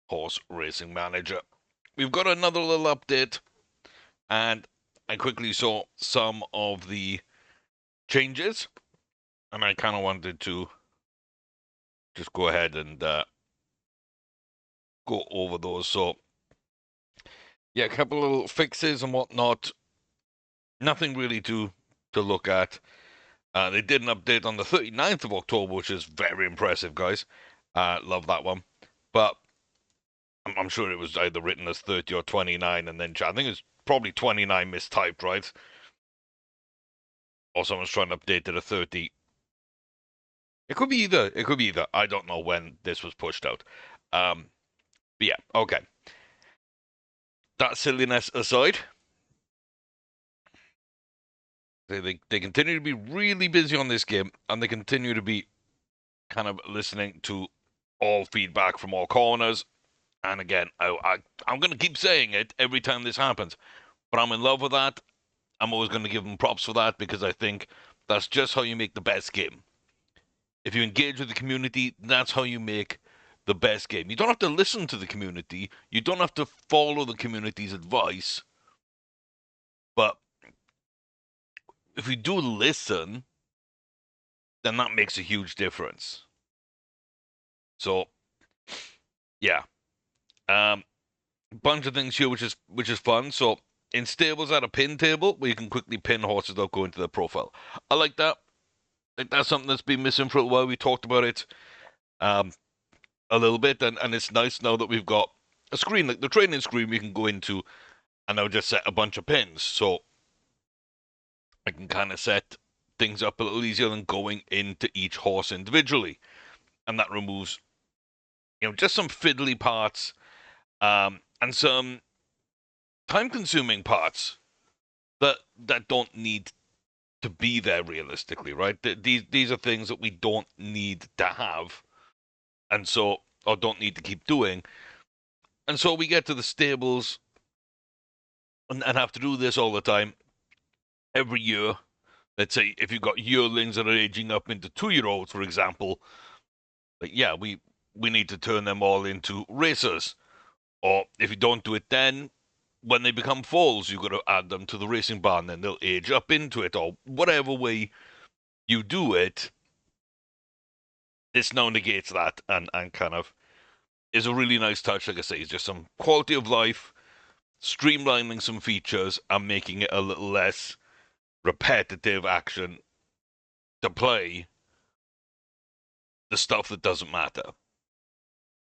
Horse Racing Manager. We've got another little update, and I quickly saw some of the changes, and I kind of wanted to just go ahead and go over those. So, yeah, a couple of little fixes and whatnot. Nothing really to look at. They did an update on the 39th of October, which is very impressive, guys. Love that one. But I'm sure it was either written as 30 or 29, and then I think it's probably 29 mistyped, right? Or someone's trying to update it to 30. It could be either. It could be either. I don't know when this was pushed out. But yeah, okay. That silliness aside, they continue to be really busy on this game, and they continue to be kind of listening to all feedback from all corners. And again, I'm going to keep saying it every time this happens, but I'm in love with that. I'm always going to give them props for that because I think that's just how you make the best game. If you engage with the community, that's how you make the best game. You don't have to listen to the community. You don't have to follow the community's advice. But if you do listen, then that makes a huge difference. So, yeah. Bunch of things here which is fun. So in stables at a pin table where you can quickly pin horses without going to their profile. I like that. Like that's something that's been missing for a while. We talked about it a little bit, and it's nice now that we've got a screen like the training screen we can go into and I'll just set a bunch of pins. So I can kind of set things up a little easier than going into each horse individually. And that removes, just some fiddly parts and some time-consuming parts that don't need to be there realistically, right? These are things that we don't need to have, and so or don't need to keep doing. And so we get to the stables and have to do this all the time every year. Let's say if you've got yearlings that are aging up into 2-year-olds, for example, like yeah, we need to turn them all into racers. Or if you don't do it then, when they become foals, you've got to add them to the racing barn, then they'll age up into it, or whatever way you do it. This now negates that and kind of is a really nice touch. Like I say, it's just some quality of life, streamlining some features and making it a little less repetitive action to play the stuff that doesn't matter.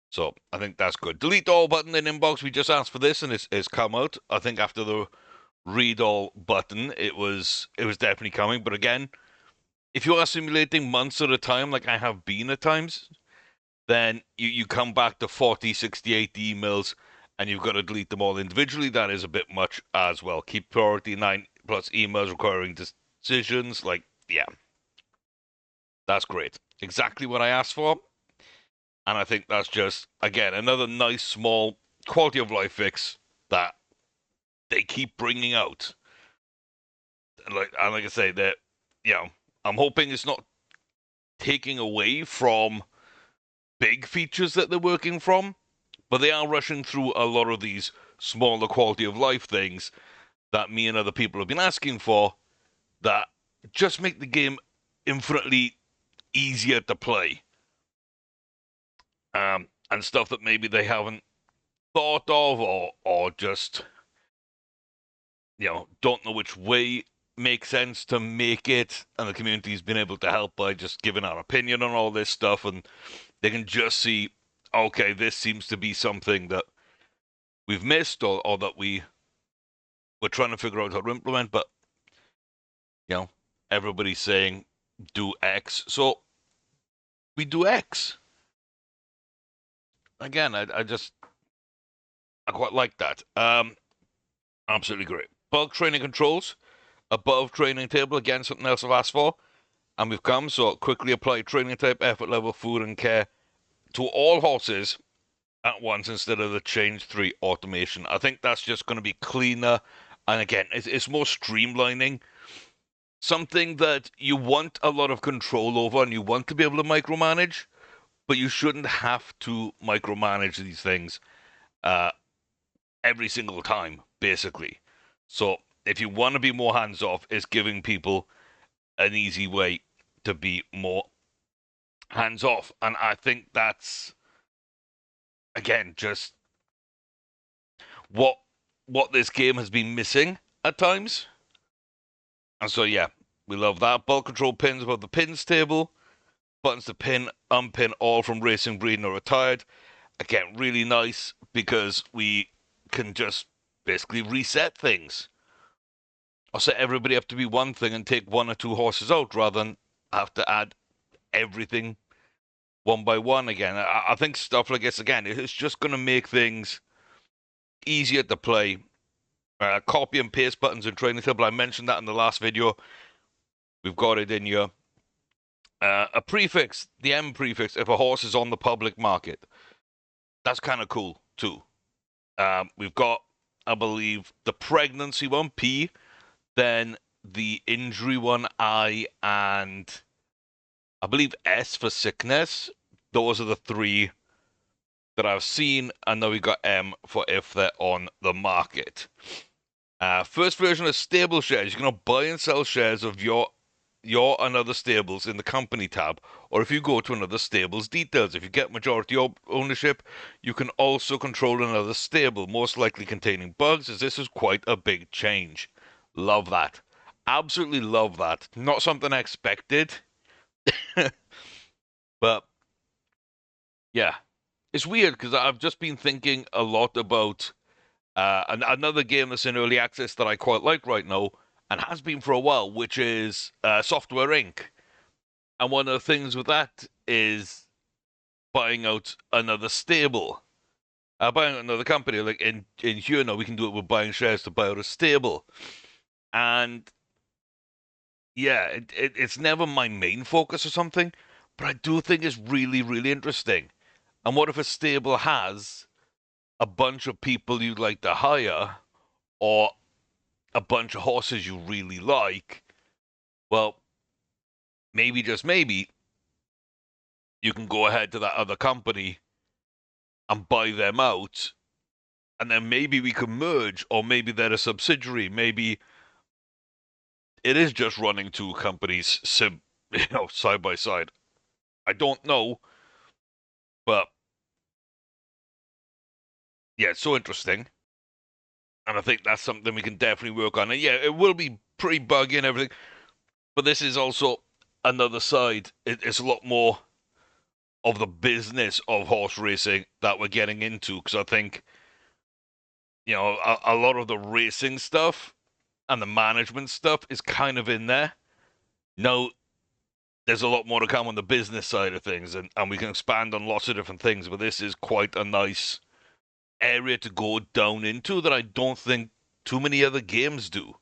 So I think that's good. Delete all button in inbox. We just asked for this and it's come out. I think after the read all button, it was definitely coming. But again, if you are simulating months at a time, like I have been at times, then you come back to 40, 60, 80 emails and you've got to delete them all individually. That is a bit much as well. Keep priority 9 plus emails requiring decisions. Like, yeah, that's great. Exactly what I asked for. And I think that's just, again, another nice small quality of life fix that they keep bringing out. And like I say, that I'm hoping it's not taking away from big features that they're working from, but they are rushing through a lot of these smaller quality of life things that me and other people have been asking for that just make the game infinitely easier to play. And stuff that maybe they haven't thought of or just don't know which way makes sense to make it, and the community's been able to help by just giving our opinion on all this stuff, and they can just see, okay, this seems to be something that we've missed or that we're trying to figure out how to implement, but everybody's saying do X, so we do X. Again, I quite like that. Absolutely great. Bulk training controls above training table. Again, something else I've asked for, and we've come. So quickly apply training type, effort level, food, and care to all horses at once instead of the change 3 automation. I think that's just going to be cleaner, and again, it's more streamlining. Something that you want a lot of control over and you want to be able to micromanage, but you shouldn't have to micromanage these things uh, every single time, basically. So if you want to be more hands off, it's giving people an easy way to be more hands off. And I think that's, again, just what this game has been missing at times. And so yeah, we love that. Ball control pins above the pins table. Buttons to pin, unpin all from racing, breeding, or retired. Again, really nice because we can just basically reset things. Or set everybody up to be one thing and take one or two horses out rather than have to add everything one by one again. I think stuff like this, again, it's just going to make things easier to play. Copy and paste buttons in training table. I mentioned that in the last video. We've got it in here. A prefix, the M prefix, if a horse is on the public market. That's kind of cool, too. We've got, I believe, the pregnancy one, P, then the injury one, I, and I believe S for sickness. Those are the three that I've seen, and then we got M for if they're on the market. First version of stable shares. You can buy and sell shares of your and other stables in the company tab, or if you go to another stable's details. If you get majority ownership, you can also control another stable, most likely containing bugs, as this is quite a big change. Love that. Absolutely love that. Not something I expected, but yeah. It's weird because I've just been thinking a lot about another game that's in early access that I quite like right now, and has been for a while, which is Software Inc. And one of the things with that is buying out another stable, buying out another company. Like in here now, we can do it with buying shares to buy out a stable. And yeah, it's never my main focus or something, but I do think it's really, really interesting. And what if a stable has a bunch of people you'd like to hire, or a bunch of horses you really like? Well, maybe, just maybe, you can go ahead to that other company and buy them out, and then maybe we can merge, or maybe they're a subsidiary. Maybe it is just running two companies side by side. I don't know, but yeah, it's so interesting. And I think that's something we can definitely work on. And yeah, it will be pretty buggy and everything, but this is also another side. It's a lot more of the business of horse racing that we're getting into, because I think, a lot of the racing stuff and the management stuff is kind of in there. Now, there's a lot more to come on the business side of things, and we can expand on lots of different things, but this is quite a nice area to go down into that I don't think too many other games do,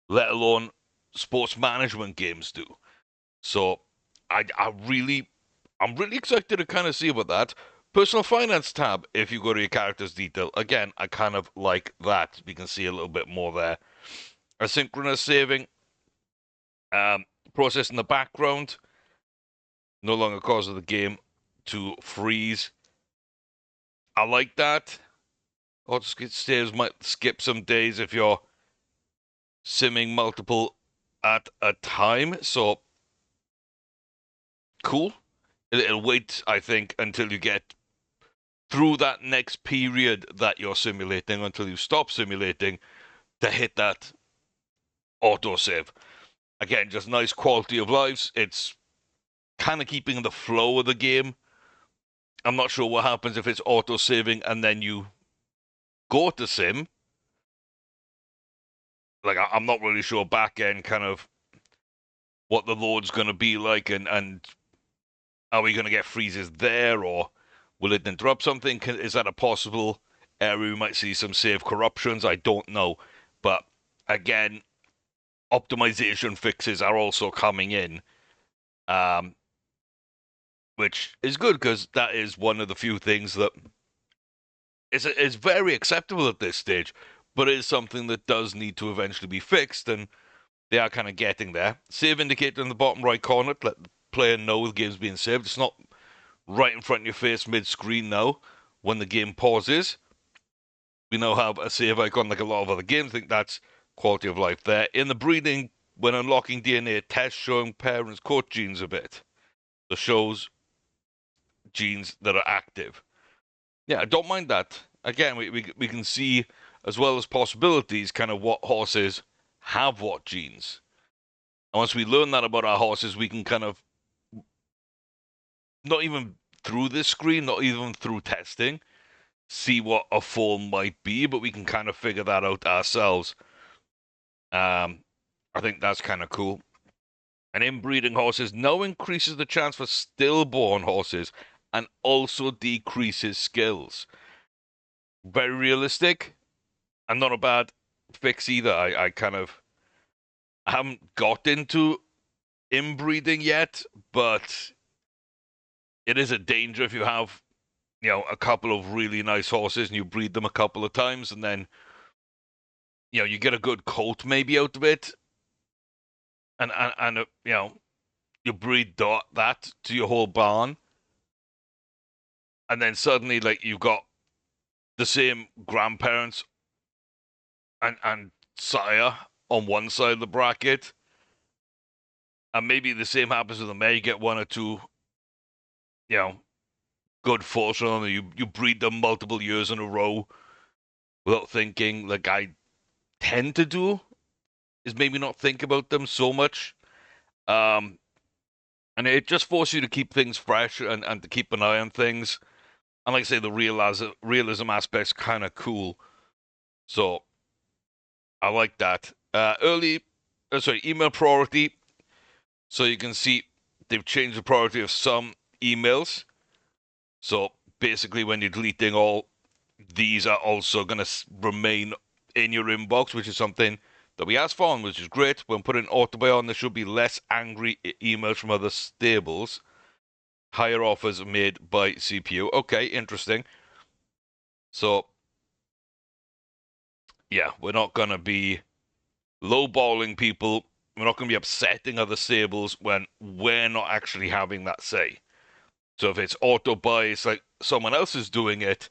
let alone sports management games do. So I'm really excited to kind of see about that. Personal finance tab, if you go to your character's detail, again, I kind of like that. We can see a little bit more there. Asynchronous saving, process in the background, no longer causes the game to freeze. I like that. Auto saves might skip some days if you're simming multiple at a time. So cool. It'll wait, I think, until you get through that next period that you're simulating, until you stop simulating, to hit that autosave. Again, just nice quality of lives. It's kind of keeping the flow of the game. I'm not sure what happens if it's autosaving and then you go to sim. Like, I'm not really sure back end kind of what the load's going to be like, and are we going to get freezes there, or will it interrupt something? Is that a possible area we might see some save corruptions? I don't know. But again, optimization fixes are also coming in, which is good, because that is one of the few things that is very acceptable at this stage, but it is something that does need to eventually be fixed, and they are kind of getting there. Save indicator in the bottom right corner to let the player know the game's being saved. It's not right in front of your face mid-screen now when the game pauses. We now have a save icon like a lot of other games. I think that's quality of life there. In the breeding, when unlocking DNA, test showing parents' coat genes a bit. So shows genes that are active. Yeah, I don't mind that. Again, we can see, as well as possibilities, kind of what horses have what genes. And once we learn that about our horses, we can kind of, not even through this screen, not even through testing, see what a form might be, but we can kind of figure that out ourselves. I think that's kind of cool. And inbreeding horses now increases the chance for stillborn horses and also decreases skills. Very realistic and not a bad fix either. I haven't got into inbreeding yet, but it is a danger if you have, a couple of really nice horses and you breed them a couple of times and then, you get a good colt maybe out of it. And you breed that to your whole barn. And then suddenly, like, you've got the same grandparents and sire on one side of the bracket. And maybe the same happens with the mare. You get one or two, good fortune on them. You breed them multiple years in a row without thinking, like I tend to do, is maybe not think about them so much. And it just forces you to keep things fresh and to keep an eye on things. And like I say, the realism aspect's kind of cool. So I like that. Email priority. So you can see they've changed the priority of some emails. So basically, when you're deleting all, these are also going to remain in your inbox, which is something that we asked for, which is great. When putting autobuy on, there should be less angry emails from other stables. Higher offers made by CPU. Okay, interesting. So, yeah, we're not going to be lowballing people. We're not going to be upsetting other stables when we're not actually having that say. So if it's auto buy, it's like someone else is doing it,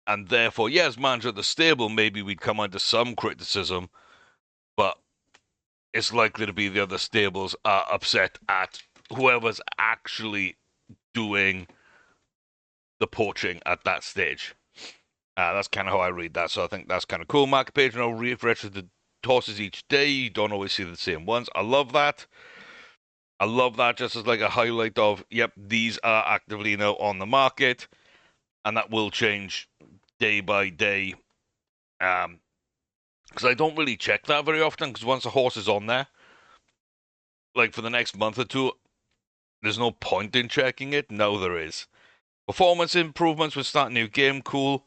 and therefore, as manager of the stable, maybe we'd come under some criticism, but it's likely to be the other stables are upset at whoever's actually doing the poaching at that stage. That's kind of how I read that, so I think that's kind of cool. Market page now refreshes the horses each day. You don't always see the same ones. I love that. I love that just as like a highlight of, yep, these are actively now on the market, and that will change day by day. Because I don't really check that very often, because once a horse is on there, like for the next month or two, there's no point in checking it. No, there is. Performance improvements with start new game, cool.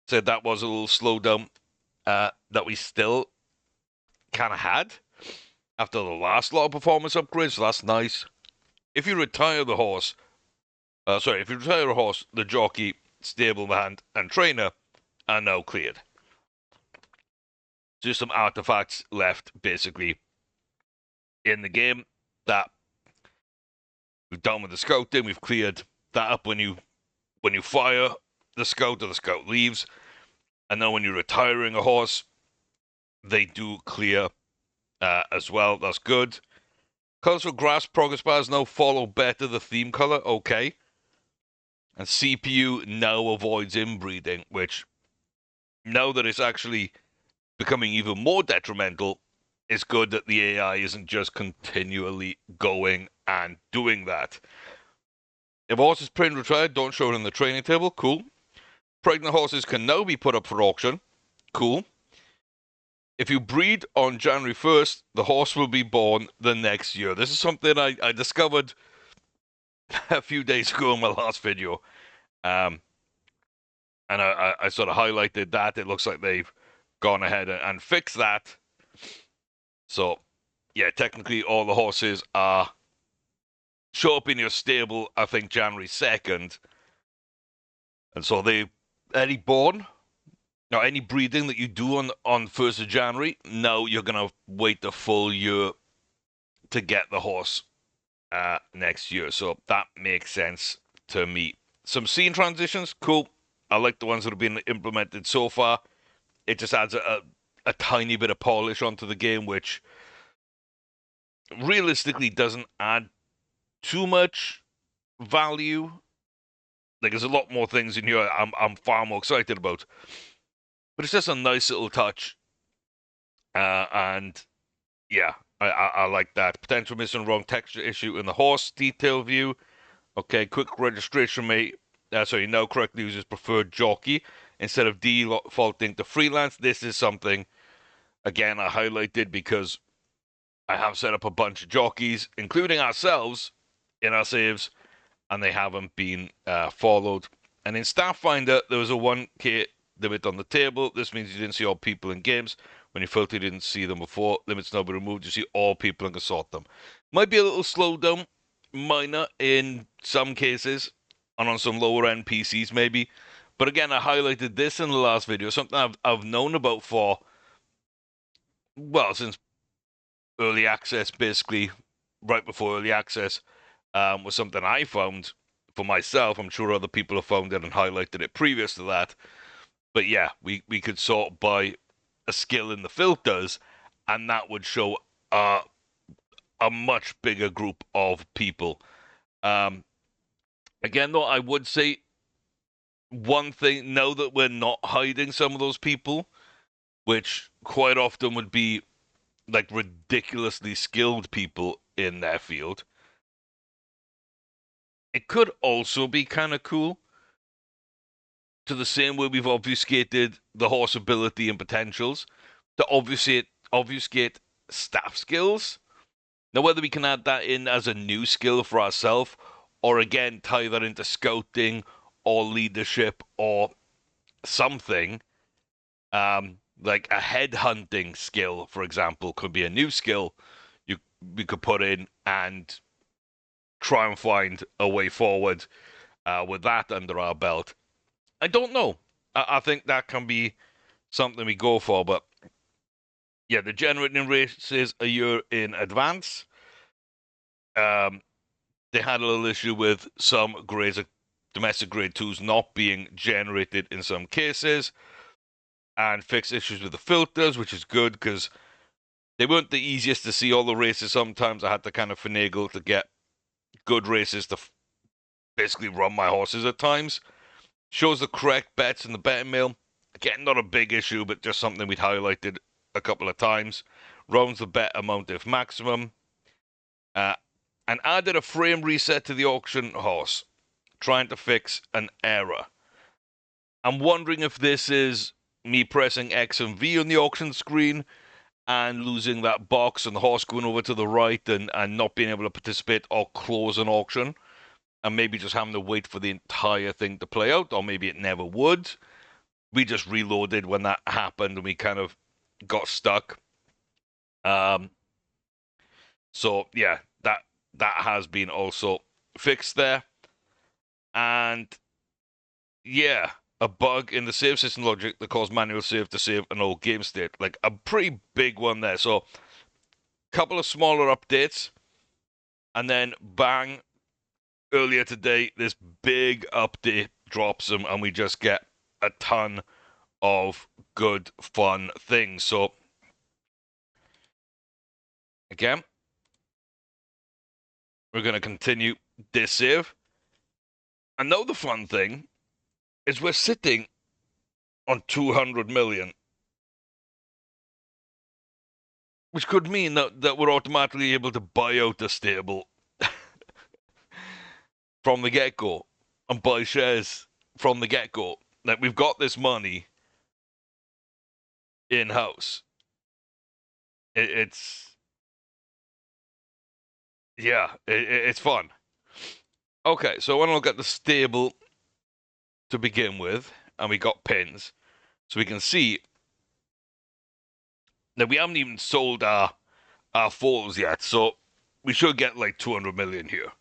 Said that was a little slowdown that we still kind of had after the last lot of performance upgrades, so that's nice. If you retire the horse, if you retire a horse, the jockey, stableman, and trainer are now cleared. Just some artifacts left, basically, in the game that we've done with the scouting. We've cleared that up when you fire the scout or the scout leaves, and then when you're retiring a horse, they do clear as well. That's good. Colors for grass progress bars now follow better the theme color. Okay. And CPU now avoids inbreeding, which, now that it's actually becoming even more detrimental, it's good that the AI isn't just continually going and doing that. If a horse is trained retired, don't show it in the training table. Cool. Pregnant horses can now be put up for auction. Cool. If you breed on January 1st, the horse will be born the next year. This is something I discovered a few days ago in my last video. And I sort of highlighted that. It looks like they've gone ahead and fixed that. So, yeah, technically all the horses are show up in your stable, I think, January 2nd. And so any breeding that you do on 1st of January, now you're going to wait the full year to get the horse next year. So that makes sense to me. Some scene transitions, cool. I like the ones that have been implemented so far. It just adds a tiny bit of polish onto the game, which realistically doesn't add too much value. Like, there's a lot more things in here I'm far more excited about. But it's just a nice little touch. And yeah, I like that. Potential missing wrong texture issue in the horse detail view. Okay, quick registration rate. Sorry, now correctly uses preferred jockey instead of defaulting to freelance. This is something, again, I highlighted because I have set up a bunch of jockeys, including ourselves, in our saves, and they haven't been followed. And in Staff Finder, there was a 1k limit on the table. This means you didn't see all people in games. When you filter, you didn't see them before. Limits now be removed. You see all people and can sort them. Might be a little slowdown, minor in some cases, and on some lower end PCs maybe. But again, I highlighted this in the last video, something I've known about for, well, since early access, basically, right before early access, was something I found for myself. I'm sure other people have found it and highlighted it previous to that. But yeah, we could sort by a skill in the filters, and that would show a much bigger group of people. Again, though, I would say one thing, now that we're not hiding some of those people, which quite often would be like ridiculously skilled people in their field, it could also be kind of cool to the same way we've obfuscated the horse ability and potentials to obfuscate staff skills. Now, whether we can add that in as a new skill for ourselves, or again tie that into scouting or leadership or something, like a headhunting skill, for example, could be a new skill we could put in and try and find a way forward with that under our belt. I don't know. I think that can be something we go for, but yeah, the generating races a year in advance. They had a little issue with some grades, domestic grade 2s not being generated in some cases, and fixed issues with the filters, which is good because they weren't the easiest to see all the races. Sometimes I had to kind of finagle to get good races to basically run my horses at times. Shows the correct bets in the betting mail. Again, not a big issue, but just something we'd highlighted a couple of times. Rounds the bet amount if maximum. And added a frame reset to the auction horse, trying to fix an error. I'm wondering if this is me pressing X and V on the auction screen and losing that box and the horse going over to the right and not being able to participate or close an auction, and maybe just having to wait for the entire thing to play out, or maybe it never would. We just reloaded when that happened and we kind of got stuck. So yeah, that has been also fixed there. And yeah, a bug in the save system logic that caused manual save to save an old game state. Like a pretty big one there. So couple of smaller updates, and then bang, earlier today, this big update drops and we just get a ton of good, fun things. So, again, we're going to continue this save. And now the fun thing is we're sitting on 200 million, which could mean that we're automatically able to buy out the stable from the get-go and buy shares from the get-go. Like, we've got this money in-house. It's yeah, it's fun. Okay, so I want to look at the stable to begin with, and we got pins, so we can see that we haven't even sold our foals yet, so we should get like 200 million here.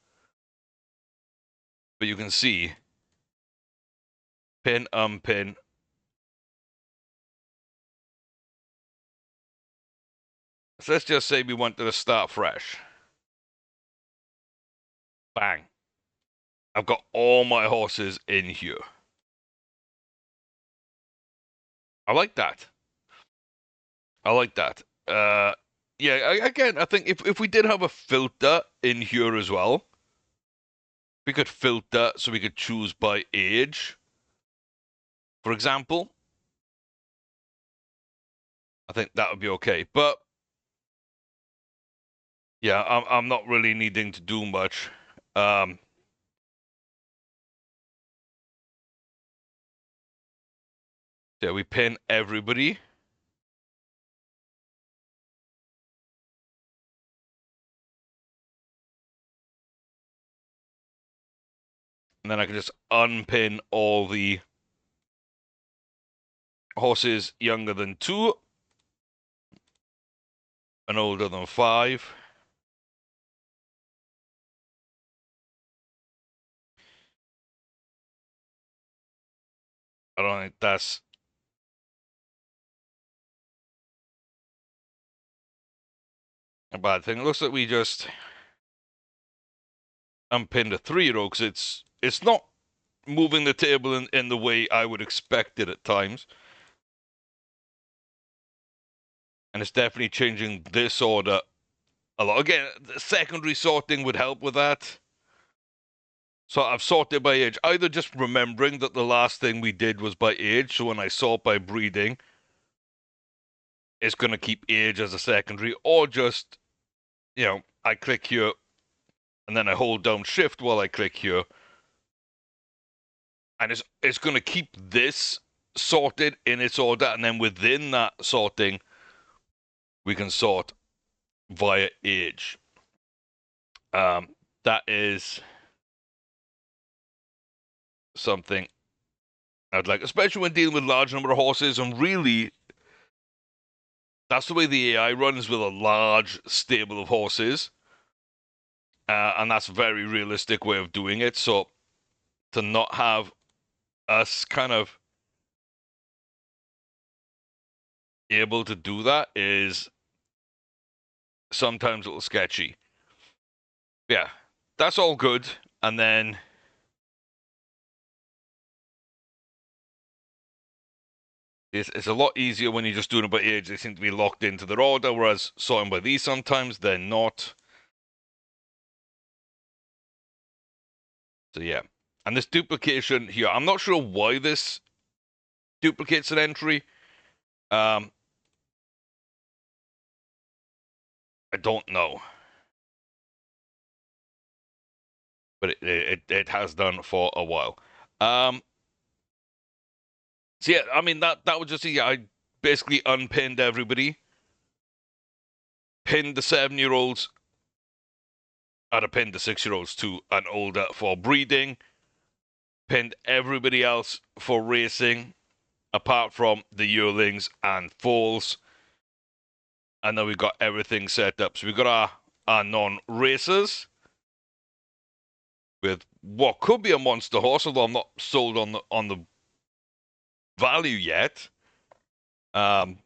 But you can see pin, unpin. So let's just say we wanted to start fresh. Bang. I've got all my horses in here. I like that. I like that. Yeah, again, I think if we did have a filter in here as well, we could filter so we could choose by age, for example. I think that would be okay. But yeah, I'm not really needing to do much. Yeah, we pin everybody. And then I can just unpin all the horses younger than 2 and older than 5. I don't think that's a bad thing. It looks like we just unpinned a 3-year-old because it's not moving the table in the way I would expect it at times. And it's definitely changing this order a lot. Again, the secondary sorting would help with that. So I've sorted by age, either just remembering that the last thing we did was by age, so when I sort by breeding, it's going to keep age as a secondary, or just, I click here, and then I hold down shift while I click here, and it's going to keep this sorted in its order, and then within that sorting, we can sort via age. That is something I'd like, especially when dealing with large number of horses, and really, that's the way the AI runs with a large stable of horses, and that's a very realistic way of doing it. So to not have us kind of able to do that is sometimes a little sketchy. Yeah, that's all good. And then it's a lot easier when you're just doing it by age. They seem to be locked into their order, whereas sorting by these sometimes they're not. So yeah. And this duplication here, I'm not sure why this duplicates an entry. I don't know. But it has done for a while. So yeah, I mean that would just I basically unpinned everybody, pinned the 7-year-olds, I'd have pinned the 6-year-olds to an older for breeding, pinned everybody else for racing, apart from the yearlings and foals, and then we've got everything set up. So we've got our non-racers with what could be a monster horse, although I'm not sold on the value yet. Couple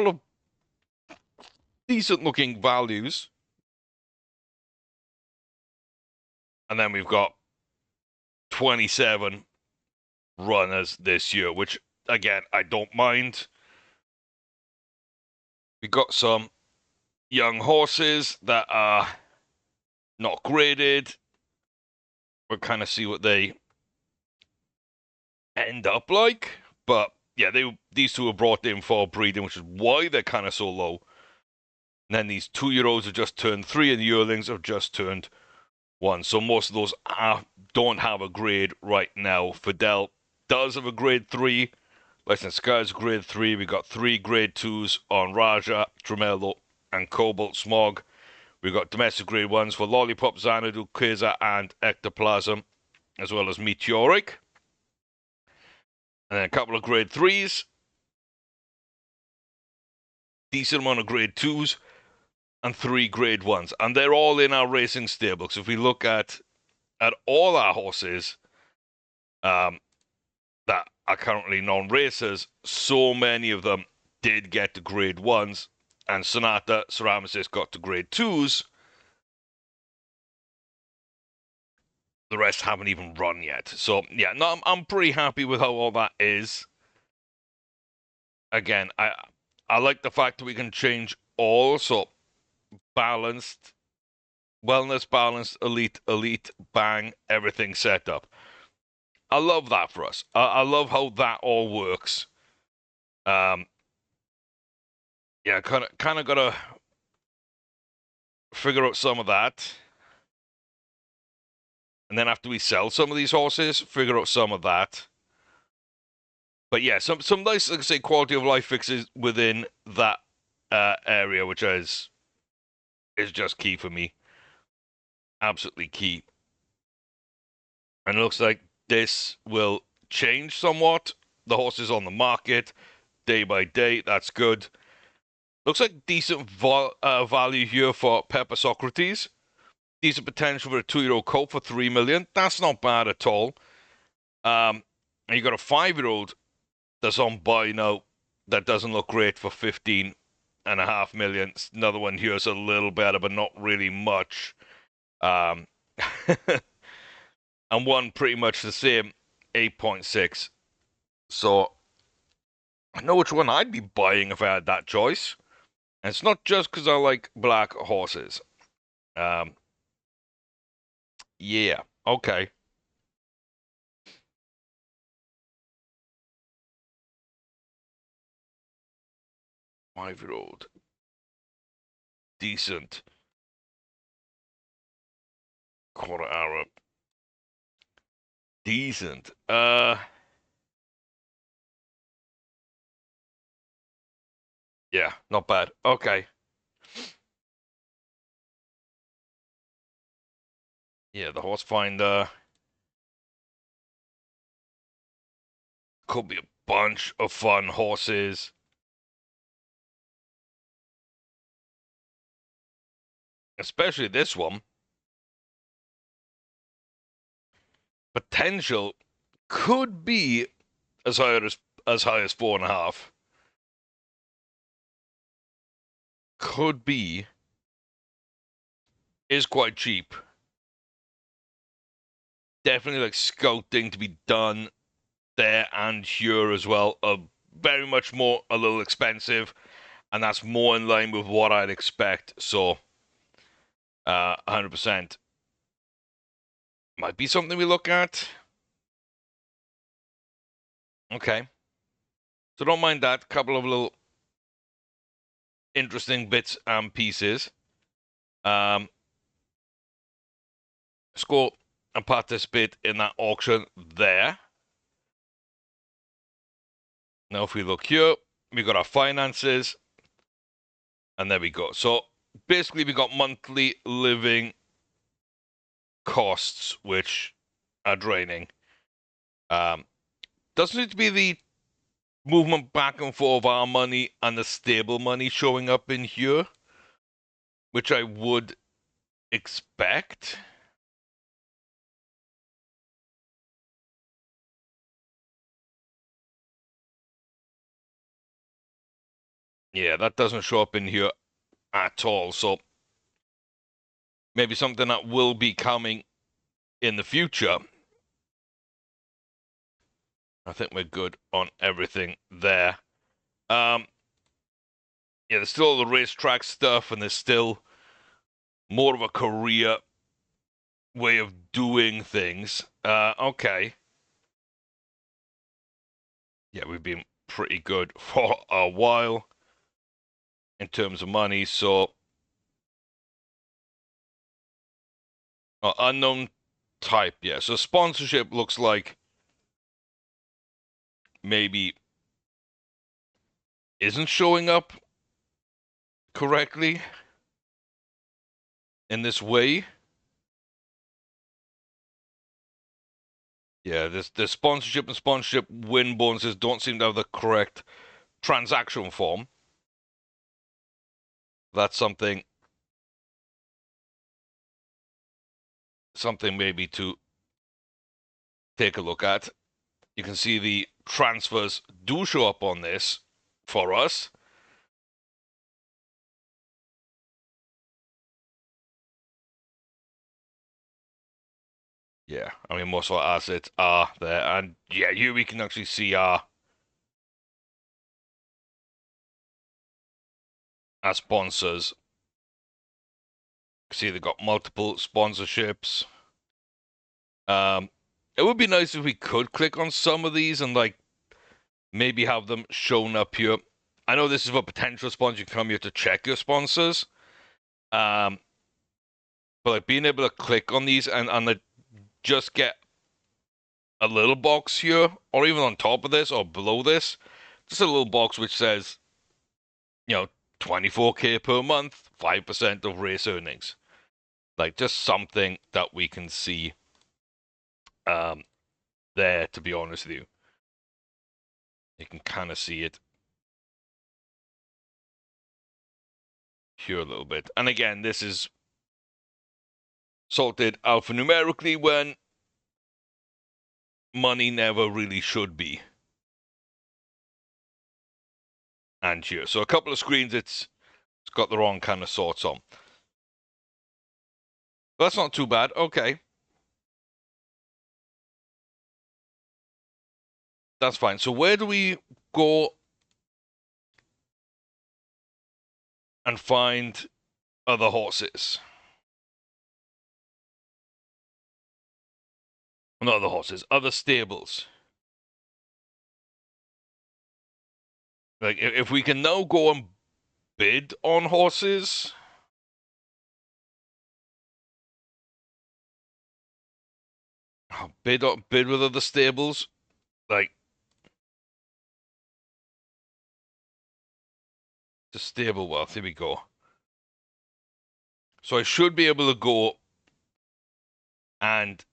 of decent looking values. And then we've got 27 runners this year, which, again, I don't mind. We've got some young horses that are not graded. We'll kind of see what they end up like. But, yeah, these two were brought in for breeding, which is why they're kind of so low. And then these 2-year-olds have just turned 3, and the yearlings have just turned 1. So most of those don't have a grade right now. Fidel does have a grade 3. Listen, Sky's grade 3. We got 3 grade 2s on Raja, Tremelo, and Cobalt Smog. We got domestic grade 1s for Lollipop, Xanadu, Keza, and Ectoplasm, as well as Meteoric. And then a couple of grade 3s. Decent amount of grade 2s. And 3 grade 1s. And they're all in our racing stable. So if we look at all our horses, that are currently non-racers, so many of them did get to grade 1s, and Sonata Ceramicis got to grade 2s. the rest haven't even run yet. So yeah, no, I'm pretty happy with how all that is. Again, I like the fact that we can change all, so balanced, wellness, balanced, elite, elite, bang, everything set up. I love that for us. I love how that all works. Yeah, kind of gotta figure out some of that, and then after we sell some of these horses, figure out some of that. But yeah, some nice, like I say, quality of life fixes within that area, which is just key for me. Absolutely key. And it looks like this will change somewhat. The horses on the market day by day. That's good. Looks like decent value here for Pepper Socrates. Decent potential for a 2-year-old colt for 3 million. That's not bad at all. And you got a 5-year-old that's on buy now that doesn't look great for 15.5 million. Another one here's a little better, but not really much. Um, and one pretty much the same, 8.6. So I know which one I'd be buying if I had that choice. And it's not just because I like black horses. Um, yeah, okay. 5-year-old, decent, quarter Arab, decent. Yeah, not bad. Okay. Yeah, the horse finder could be a bunch of fun horses. Especially this one. Potential could be as high as 4.5. Could be is quite cheap. Definitely like scouting to be done there and here as well. Very much more a little expensive, and that's more in line with what I'd expect. So, 100% might be something we look at. Okay, so don't mind that. Couple of little interesting bits and pieces. Um, Score and participate in that auction there. Now, if we look here, we got our finances, and there we go. So basically, we got monthly living costs, which are draining. Doesn't need to be the movement back and forth of our money and the stable money showing up in here, which I would expect. Yeah, that doesn't show up in here at all. So maybe something that will be coming in the future. I think we're good on everything there. Yeah, there's still all the racetrack stuff, and there's still more of a career way of doing things. Okay. Yeah, we've been pretty good for a while in terms of money. So, unknown type, yeah. So sponsorship looks like maybe isn't showing up correctly in this way. Yeah, this sponsorship and sponsorship win bonuses don't seem to have the correct transaction form. That's something maybe to take a look at. You can see the transfers do show up on this for us. Yeah, I mean, most of our assets are there. And yeah, here we can actually see our sponsors. See, they've got multiple sponsorships. Um, it would be nice if we could click on some of these and like maybe have them shown up here. I know this is for potential sponsors. You can come here to check your sponsors. Um, but like being able to click on these and like just get a little box here, or even on top of this or below this, just a little box which says, 24K per month, 5% of race earnings. Like just something that we can see um, there, to be honest with you. You can kind of see it here a little bit. And again, this is sorted alphanumerically when money never really should be. And here. So a couple of screens, it's got the wrong kind of sorts on. But that's not too bad. Okay. That's fine. So where do we go and find other horses? Not other horses, other stables. Like, if we can now go and bid on horses, bid with other stables, like the stable wealth. Here we go. So I should be able to go and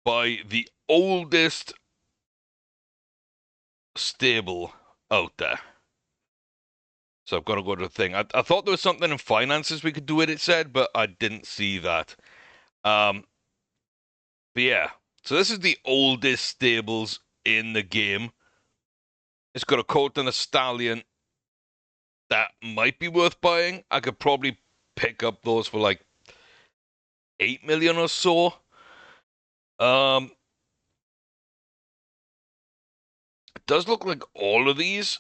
buy the oldest stable out there. So I've got to go to the thing. I thought there was something in finances we could do it said, but I didn't see that. But yeah. So this is the oldest stables in the game. It's got a colt and a stallion that might be worth buying. I could probably pick up those for like 8 million or so. Um, it does look like all of these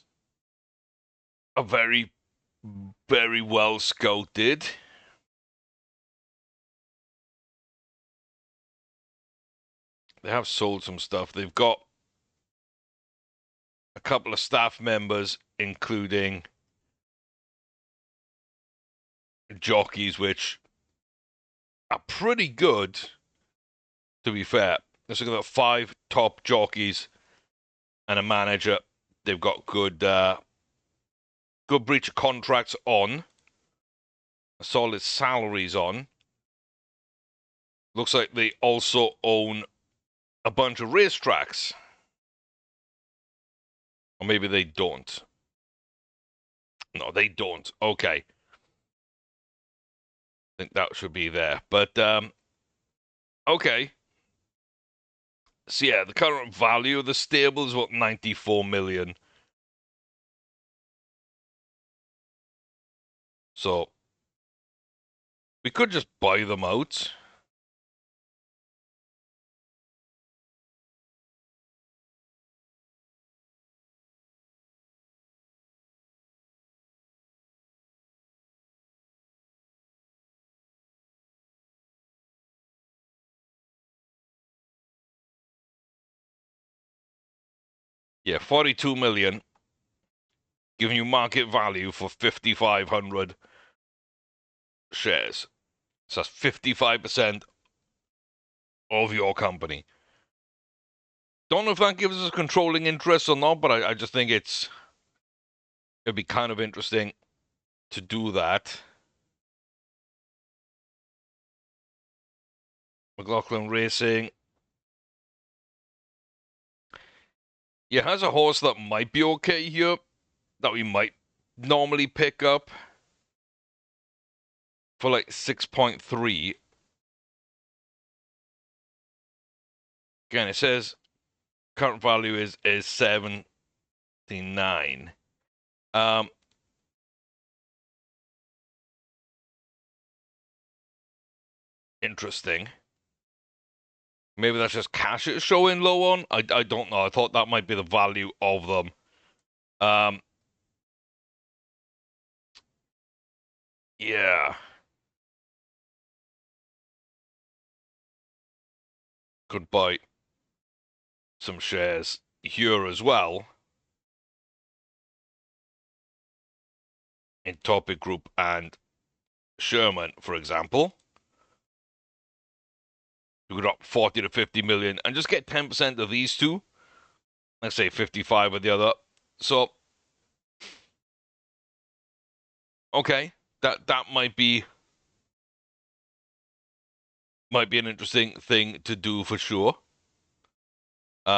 are very, very well scouted. They have sold some stuff. They've got a couple of staff members, including jockeys, which are pretty good, to be fair. Let's look at 5 top jockeys and a manager. They've got good breach of contracts on, solid salaries on. Looks like they also own a bunch of racetracks. Or maybe they don't. No, they don't. Okay. I think that should be there. But, okay. So, yeah, the current value of the stable is, 94 million. So, we could just buy them out. Yeah, 42 million. Giving you market value for 5,500 shares. So that's 55% of your company. Don't know if that gives us a controlling interest or not, but I just think it'd be kind of interesting to do that. McLaughlin Racing. Yeah, has a horse that might be okay here, that we might normally pick up for like 6.3. Again, it says current value is 79. Interesting. Maybe that's just cash it's showing low on. I don't know. I thought that might be the value of them. Yeah. Could buy some shares here as well in Topic Group and Sherman, for example. You could drop 40 to 50 million and just get 10% of these two. Let's say 55 of the other. So, okay, that might be an interesting thing to do for sure. We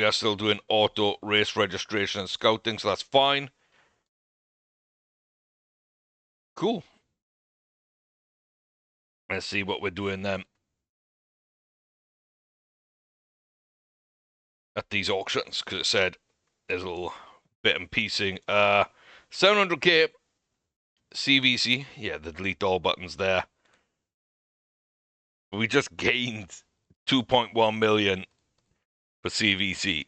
are still doing auto race registration and scouting, so that's fine. Cool. Let's see what we're doing then at these auctions, because it said there's a little bit and piecing. 700k CVC. Yeah, the delete all buttons there. We just gained 2.1 million for CVC.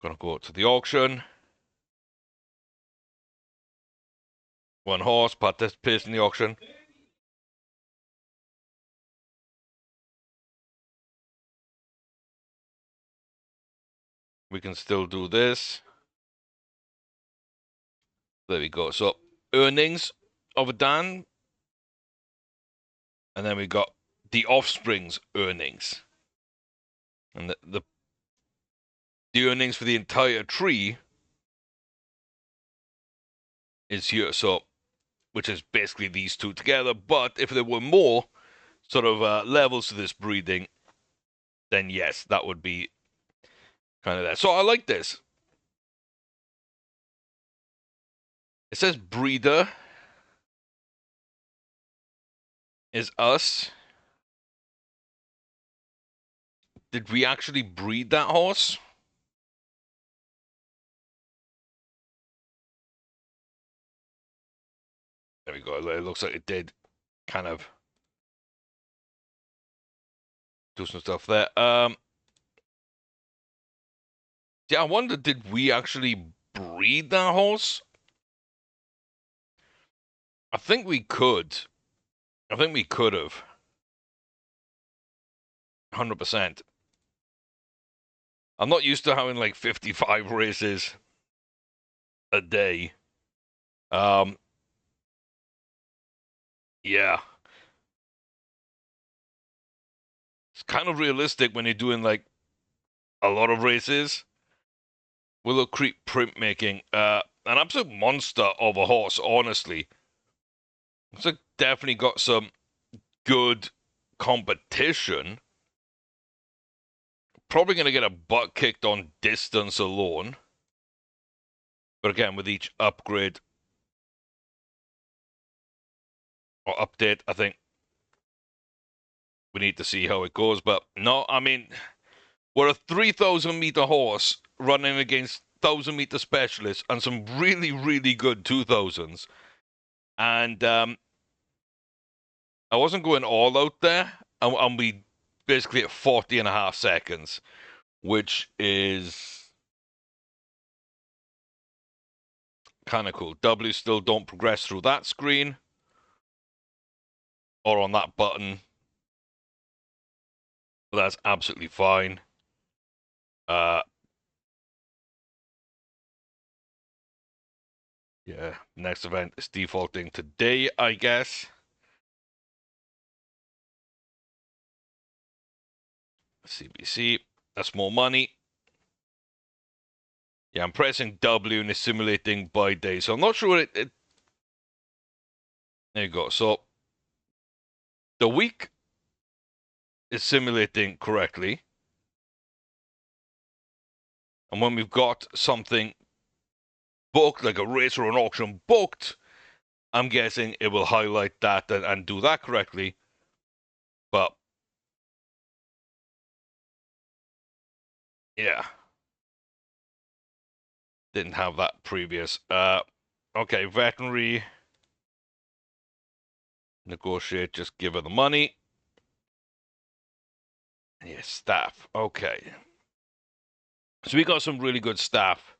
Gonna go to the auction. One horse participates in the auction. We can still do this. There we go. So earnings of a Dan, and then we got the offspring's earnings, and the earnings for the entire tree is here. So, which is basically these two together. But if there were more sort of levels to this breeding, then yes, that would be kind of that. So I like this. It says breeder is us. Did we actually breed that horse? There we go. It looks like it did kind of do some stuff there. Yeah, I wonder, did we actually breed that horse? I think we could. I think we could have. 100%. I'm not used to having like 55 races a day. Yeah. It's kind of realistic when you're doing like a lot of races. Willow Creek printmaking. An absolute monster of a horse, honestly. It's like definitely got some good competition. Probably going to get a butt kicked on distance alone. But again, with each upgrade or update, I think we need to see how it goes. But no, I mean, we're a 3,000 meter horse running against 1,000 meter specialists and some really, really good 2,000s. And I wasn't going all out there. And we basically at 40.5 seconds, which is kind of cool. W still don't progress through that screen or on that button. But that's absolutely fine. Yeah, next event is defaulting today, I guess. CBC, that's more money. Yeah, I'm pressing W and it's simulating by day. So I'm not sure it there you go. So the week is simulating correctly. And when we've got something booked, like a race or an auction booked, I'm guessing it will highlight that and do that correctly. But yeah, didn't have that previous. Okay, veterinary. Negotiate, just give her the money. Yeah, staff. Okay. So we got some really good staff.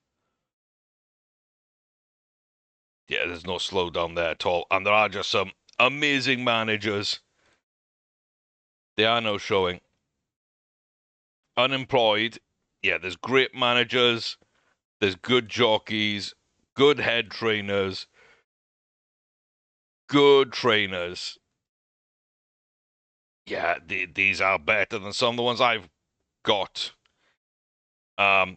Yeah, there's no slowdown there at all. And there are just some amazing managers. They are no showing. Unemployed. Yeah, there's great managers. There's good jockeys. Good head trainers. Good trainers. Yeah, these are better than some of the ones I've got. Kind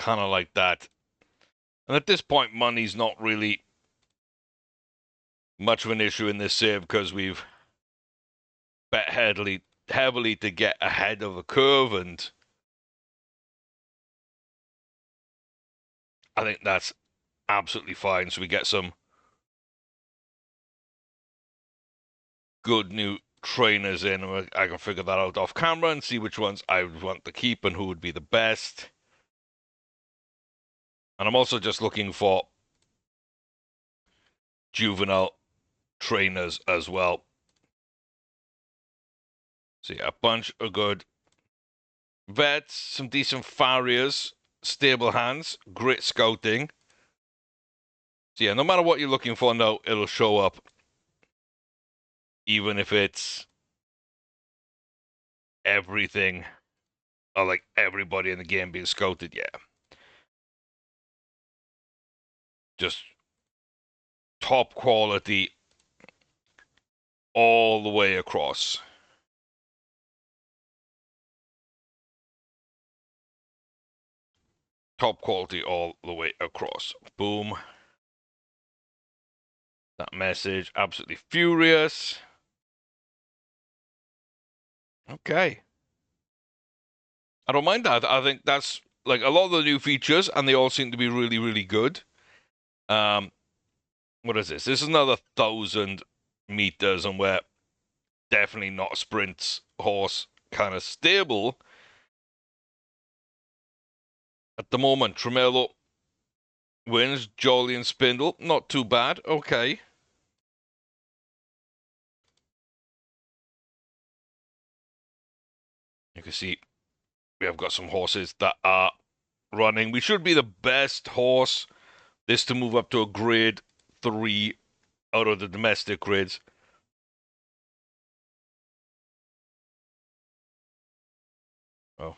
of like that. And at this point, money's not really much of an issue in this save because we've bet heavily to get ahead of the curve, and I think that's absolutely fine. So we get some good new trainers in. I can figure that out off camera and see which ones I would want to keep and who would be the best. And I'm also just looking for juvenile trainers as well. So yeah, a bunch of good vets, some decent farriers, stable hands, great scouting. So yeah, no matter what you're looking for now, it'll show up. Even if it's everything, or like everybody in the game being scouted, yeah. Just top quality all the way across. Top quality all the way across. Boom. That message, absolutely furious. Okay. I don't mind that. I think that's like a lot of the new features, and they all seem to be really, really good. Um, what is this? This is another 1,000 meters, and we're definitely not sprints horse kind of stable at the moment. Tremello wins. Jolly and Spindle, not too bad. Okay. You can see we have got some horses that are running. We should be the best horse. This to move up to a grade 3 out of the domestic grids. Oh.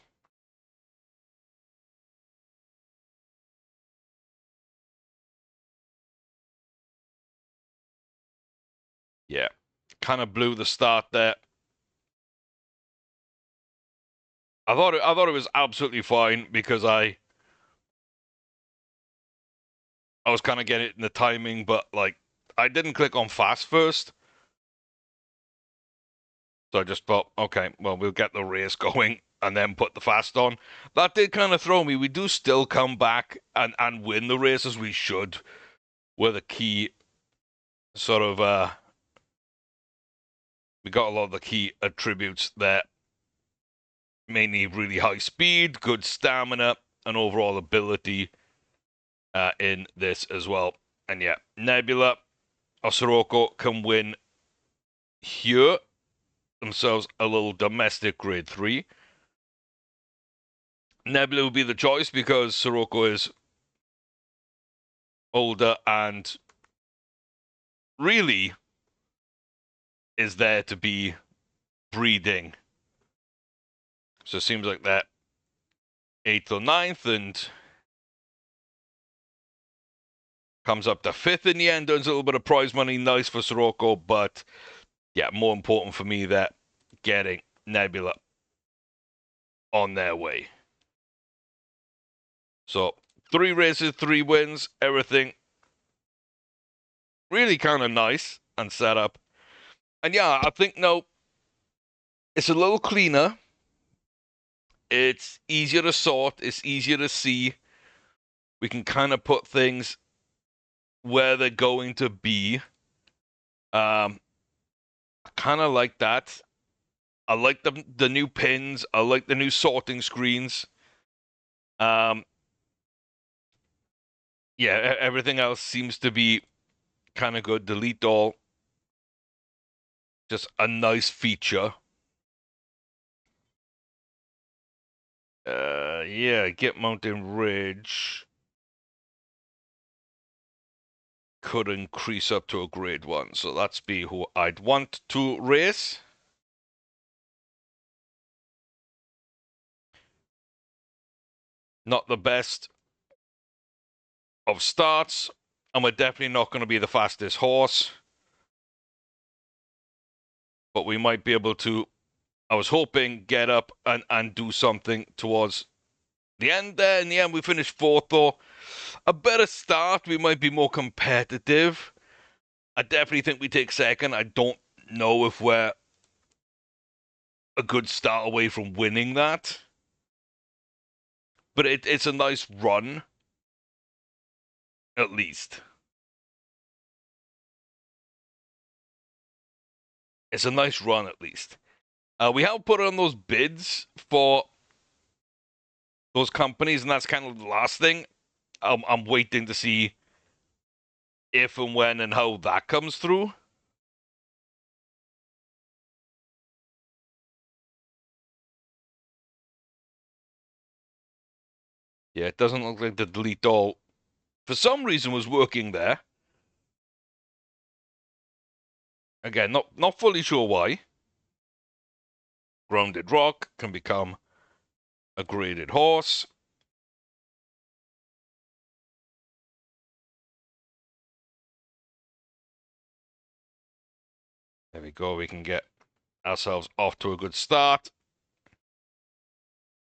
Yeah. Kind of blew the start there. I thought it was absolutely fine because I was kind of getting it in the timing, but like I didn't click on fast first. So I just thought, okay, well, we'll get the race going and then put the fast on. That did kind of throw me. We do still come back and win the races. We should. We're the key sort of we got a lot of the key attributes there. Mainly really high speed, good stamina, and overall ability in this as well. And yeah, Nebula or Sirocco can win here themselves a little domestic grade 3. Nebula would be the choice because Sirocco is older and really is there to be breeding. So it seems like that 8th or 9th and comes up to 5th in the end. Earns a little bit of prize money. Nice for Sirocco, but yeah, more important for me that getting Nebula on their way. So 3 races, 3 wins, everything really kind of nice and set up. And yeah, I think no, it's a little cleaner. It's easier to sort. It's easier to see. We can kind of put things where they're going to be. I kind of like that. I like the new pins. I like the new sorting screens. Yeah, everything else seems to be kind of good. Delete all, just a nice feature. Yeah, Get Mountain Ridge could increase up to a grade 1, so that's be who I'd want to race. Not the best of starts, and we're definitely not going to be the fastest horse, but we might be able to, I was hoping, get up and do something towards the end there. In the end, we finished 4th, though. A better start, we might be more competitive. I definitely think we take 2nd. I don't know if we're a good start away from winning that, but it's a nice run, at least. It's a nice run, at least. We have put on those bids for those companies, and that's kind of the last thing. I'm waiting to see if and when and how that comes through. Yeah, it doesn't look like the delete all, for some reason, was working there. Again, not fully sure why. Grounded Rock can become a graded horse. There we go. We can get ourselves off to a good start.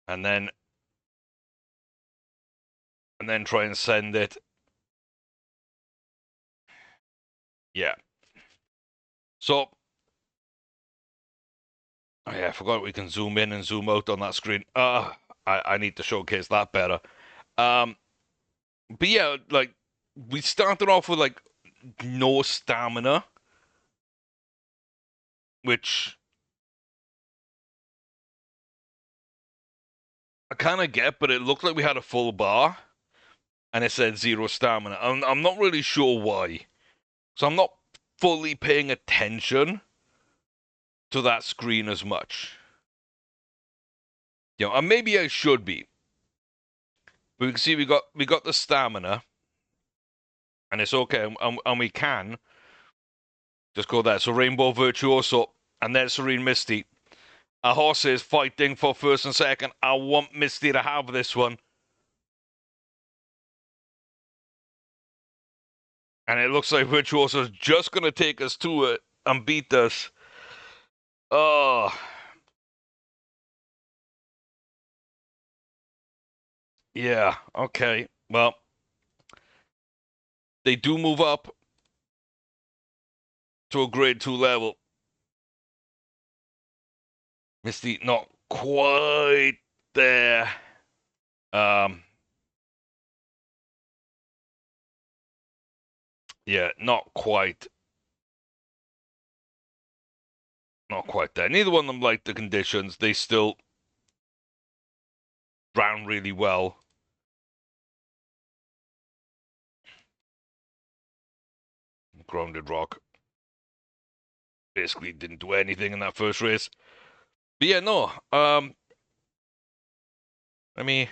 And then try and send it. Yeah. So, oh yeah, I forgot we can zoom in and zoom out on that screen. I need to showcase that better. But yeah, like, we started off with, like, no stamina, which I kind of get, but it looked like we had a full bar, and it said 0 stamina. I'm not really sure why. So I'm not fully paying attention to that screen as much. You know, and maybe I should be. But we can see we got the stamina, and it's okay, and we can just go there. So Rainbow Virtuoso, and there's Serene Misty. Our horse is fighting for 1st and 2nd. I want Misty to have this one. And it looks like Virtuoso's just going to take us to it and beat us. Oh. Yeah, okay. Well, they do move up to a grade 2 level. Misty not quite there. Yeah, not quite. Not quite there. Neither one of them liked the conditions. They still ran really well. Grounded Rock basically didn't do anything in that first race. But yeah, no. Let me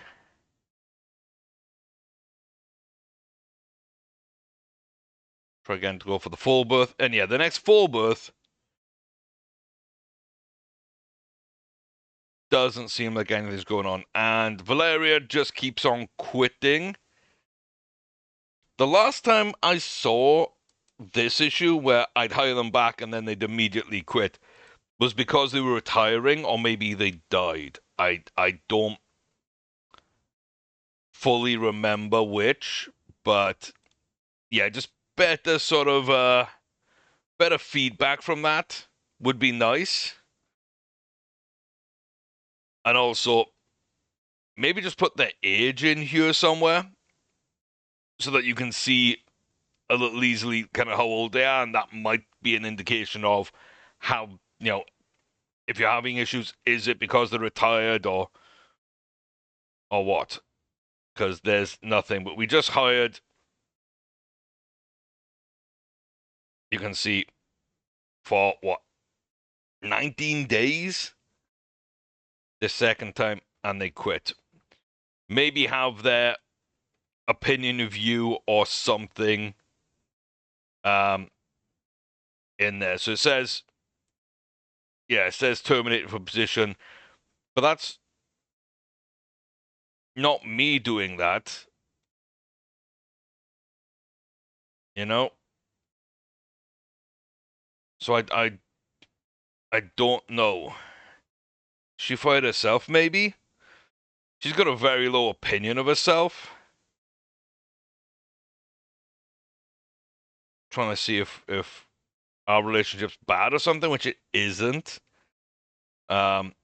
try again to go for the full berth. And yeah, the next full berth doesn't seem like anything's going on. And Valeria just keeps on quitting. The last time I saw this issue where I'd hire them back and then they'd immediately quit was because they were retiring, or maybe they died. I don't fully remember which, but yeah, just better sort of better feedback from that would be nice. And also maybe just put their age in here somewhere so that you can see a little easily kind of how old they are, and that might be an indication of how, you know, if you're having issues, is it because they're retired or what? because there's nothing. But we just hired, you can see, for what, 19 days the second time, and they quit. Maybe have their opinion of you or something in there. So it says, yeah, it says terminated for position, but that's not me doing that, you know. So I don't know. She fired herself, maybe. She's got a very low opinion of herself. Trying to see if our relationship's bad or something, which it isn't. Um,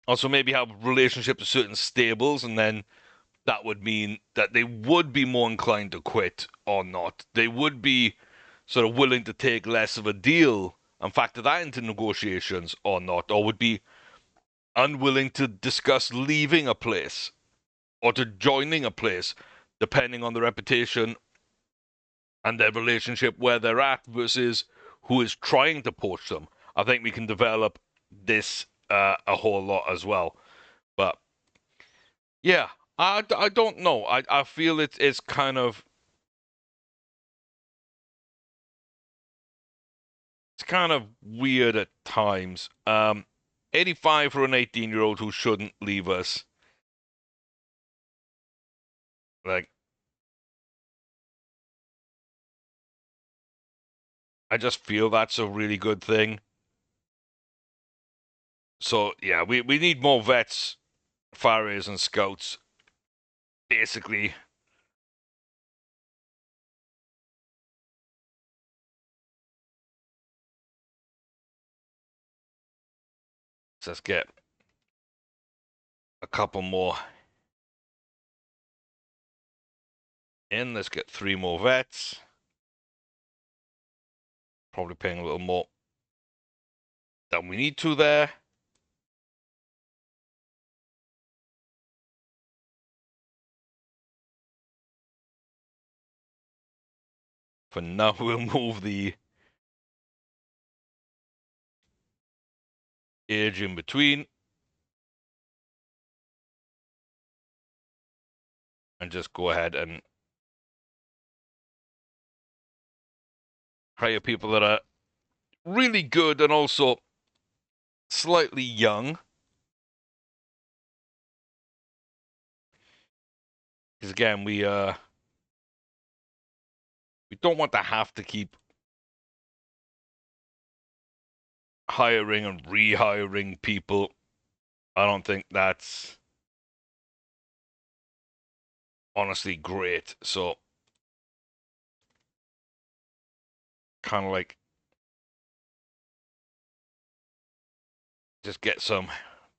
Also maybe have relationships with certain stables, and then that would mean that they would be more inclined to quit or not. They would be sort of willing to take less of a deal and factor that into negotiations or not, or would be unwilling to discuss leaving a place or to joining a place, depending on the reputation and their relationship where they're at versus who is trying to poach them. I think we can develop this a whole lot as well. But yeah, I don't know. I feel it's kind of weird at times. 85 for an 18-year-old who shouldn't leave us. Like, I just feel that's a really good thing. So yeah, we need more vets, farriers, and scouts. Basically, so let's get a couple more in. Let's get 3 more vets. Probably paying a little more than we need to there. For now, we'll move the age in between and just go ahead and hire people that are really good and also slightly young. Because again, we don't want to have to keep hiring and rehiring people. I don't think that's honestly great. So kind of like just get some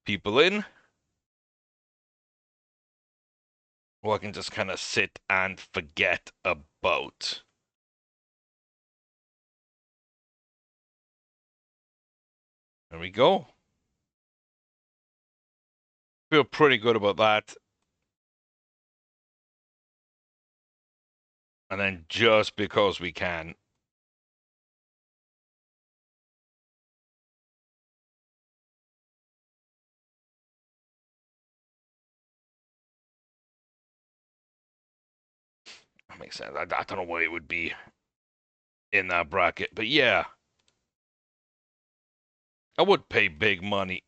people in who I can just kind of sit and forget about. There we go. Feel pretty good about that. And then just because we can, that makes sense. I don't know why it would be in that bracket, but yeah, I would pay big money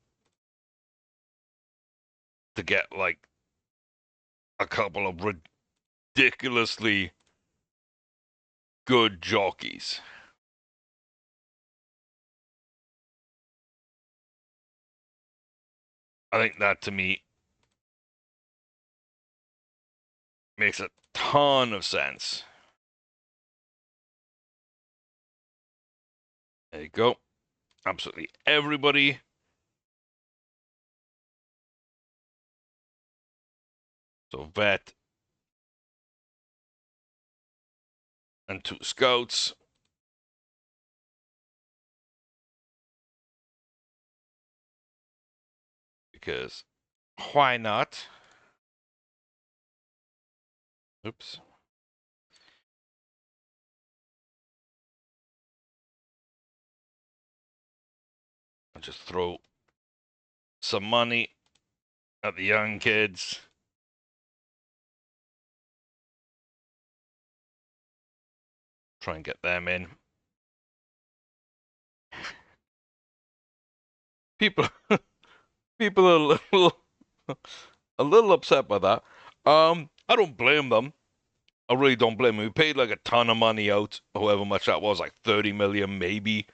to get like a couple of ridiculously good jockeys. I think that to me makes a ton of sense. There you go. Absolutely everybody. So vet and 2 scouts. Because why not? Oops. I'll just throw some money at the young kids. Try and get them in. People, people are a little upset by that. I don't blame them. I really don't blame them. We paid like a ton of money out, however much that was, like 30 million, maybe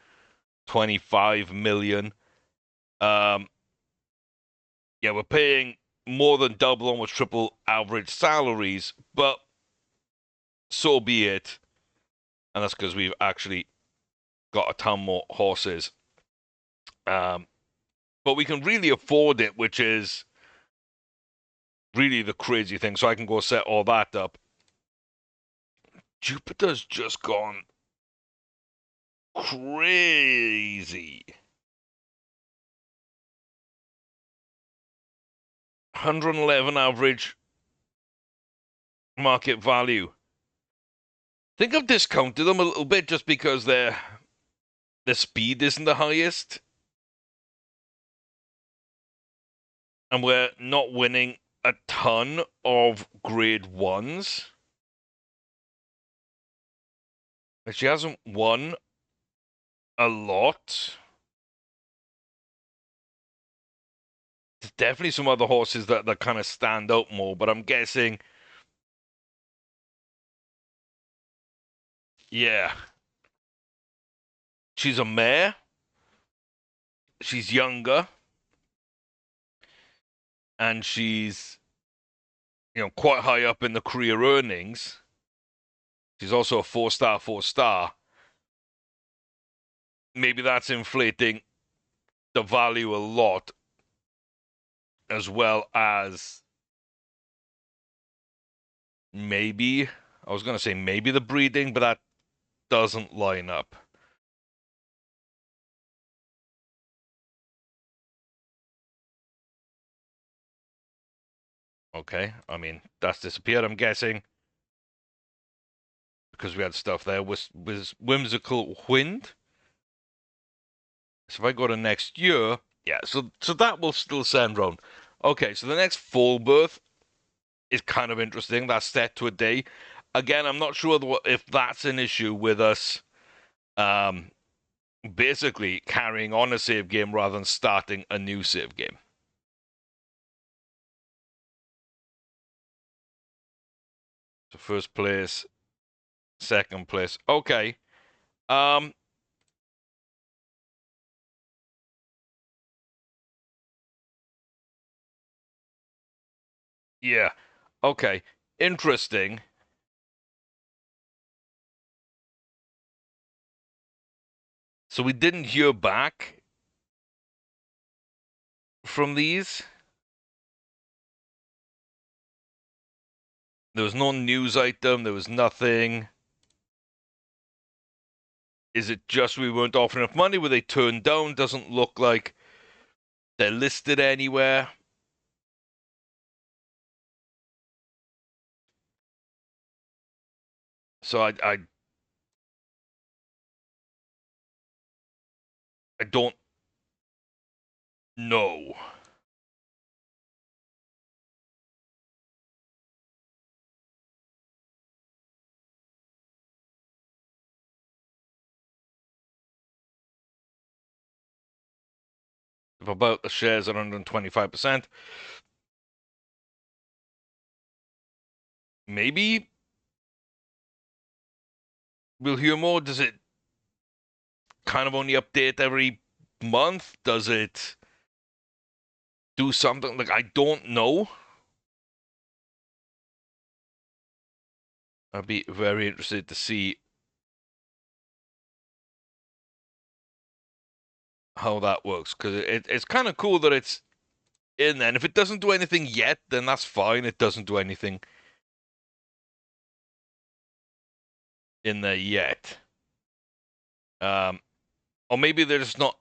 25 million. Yeah, we're paying more than double, almost triple average salaries, but so be it. And that's because we've actually got a ton more horses. But we can really afford it, which is really the crazy thing. So I can go set all that up. Jupiter's just gone crazy. 111 average market value. I think I've discounted them a little bit just because their speed isn't the highest. And we're not winning a ton of grade ones. She hasn't won a lot. There's definitely some other horses that kind of stand out more, but I'm guessing, yeah. She's a mare. She's younger. And she's, quite high up in the career earnings. She's also a 4-star, 4-star. Maybe that's inflating the value a lot, as well as maybe, I was going to say maybe the breeding, but that doesn't line up. Okay, I mean, that's disappeared, I'm guessing, because we had stuff there with Whimsical Wind. So if I go to next year, yeah, so that will still send round. Okay, so the next full birth is kind of interesting. That's set to a day. Again, I'm not sure if that's an issue with us basically carrying on a save game rather than starting a new save game. So first place, second place. Okay. Yeah. Okay. Interesting. So we didn't hear back from these. There was no news item. There was nothing. Is it just we weren't offering enough money? Were they turned down? Doesn't look like they're listed anywhere. So I don't know. If about the shares are 125%, maybe we'll hear more. Does it kind of only update every month? Does it do something? Like, I don't know. I'd be very interested to see how that works, because it's kind of cool that it's in there. And if it doesn't do anything yet, then that's fine. It doesn't do anything in there yet. Or maybe they're just not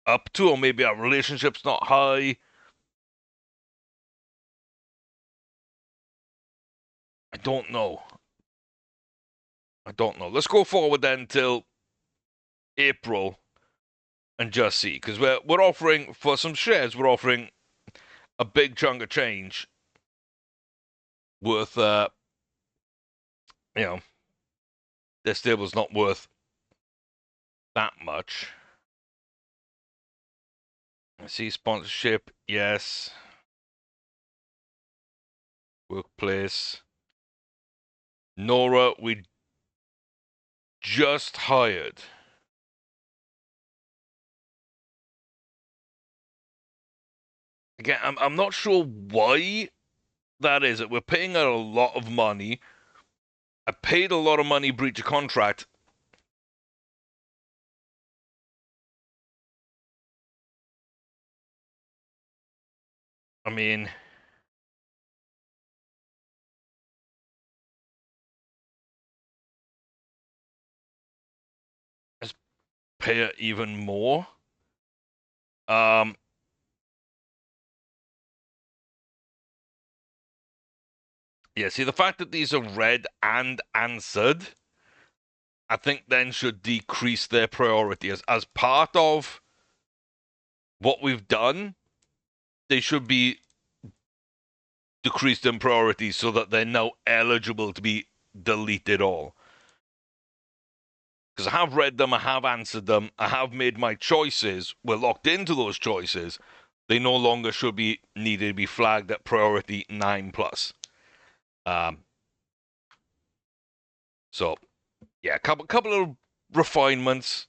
up to, or maybe our relationship's not high. I don't know. I don't know. Let's go forward then till April and just see, because we're offering for some shares. We're offering a big chunk of change worth. You know, their stable's not worth that much. I see sponsorship. Yes. Workplace. Nora, we just hired. Again, I'm not sure why that is. We're paying out a lot of money. I paid a lot of money breach of contract. I mean, let's pay her even more. Yeah, see, the fact that these are read and answered, I think then should decrease their priority. As part of what we've done, they should be decreased in priority so that they're now eligible to be deleted all. Because I have read them, I have answered them, I have made my choices. We're locked into those choices. They no longer should be needed to be flagged at priority 9+. So, yeah, couple of refinements,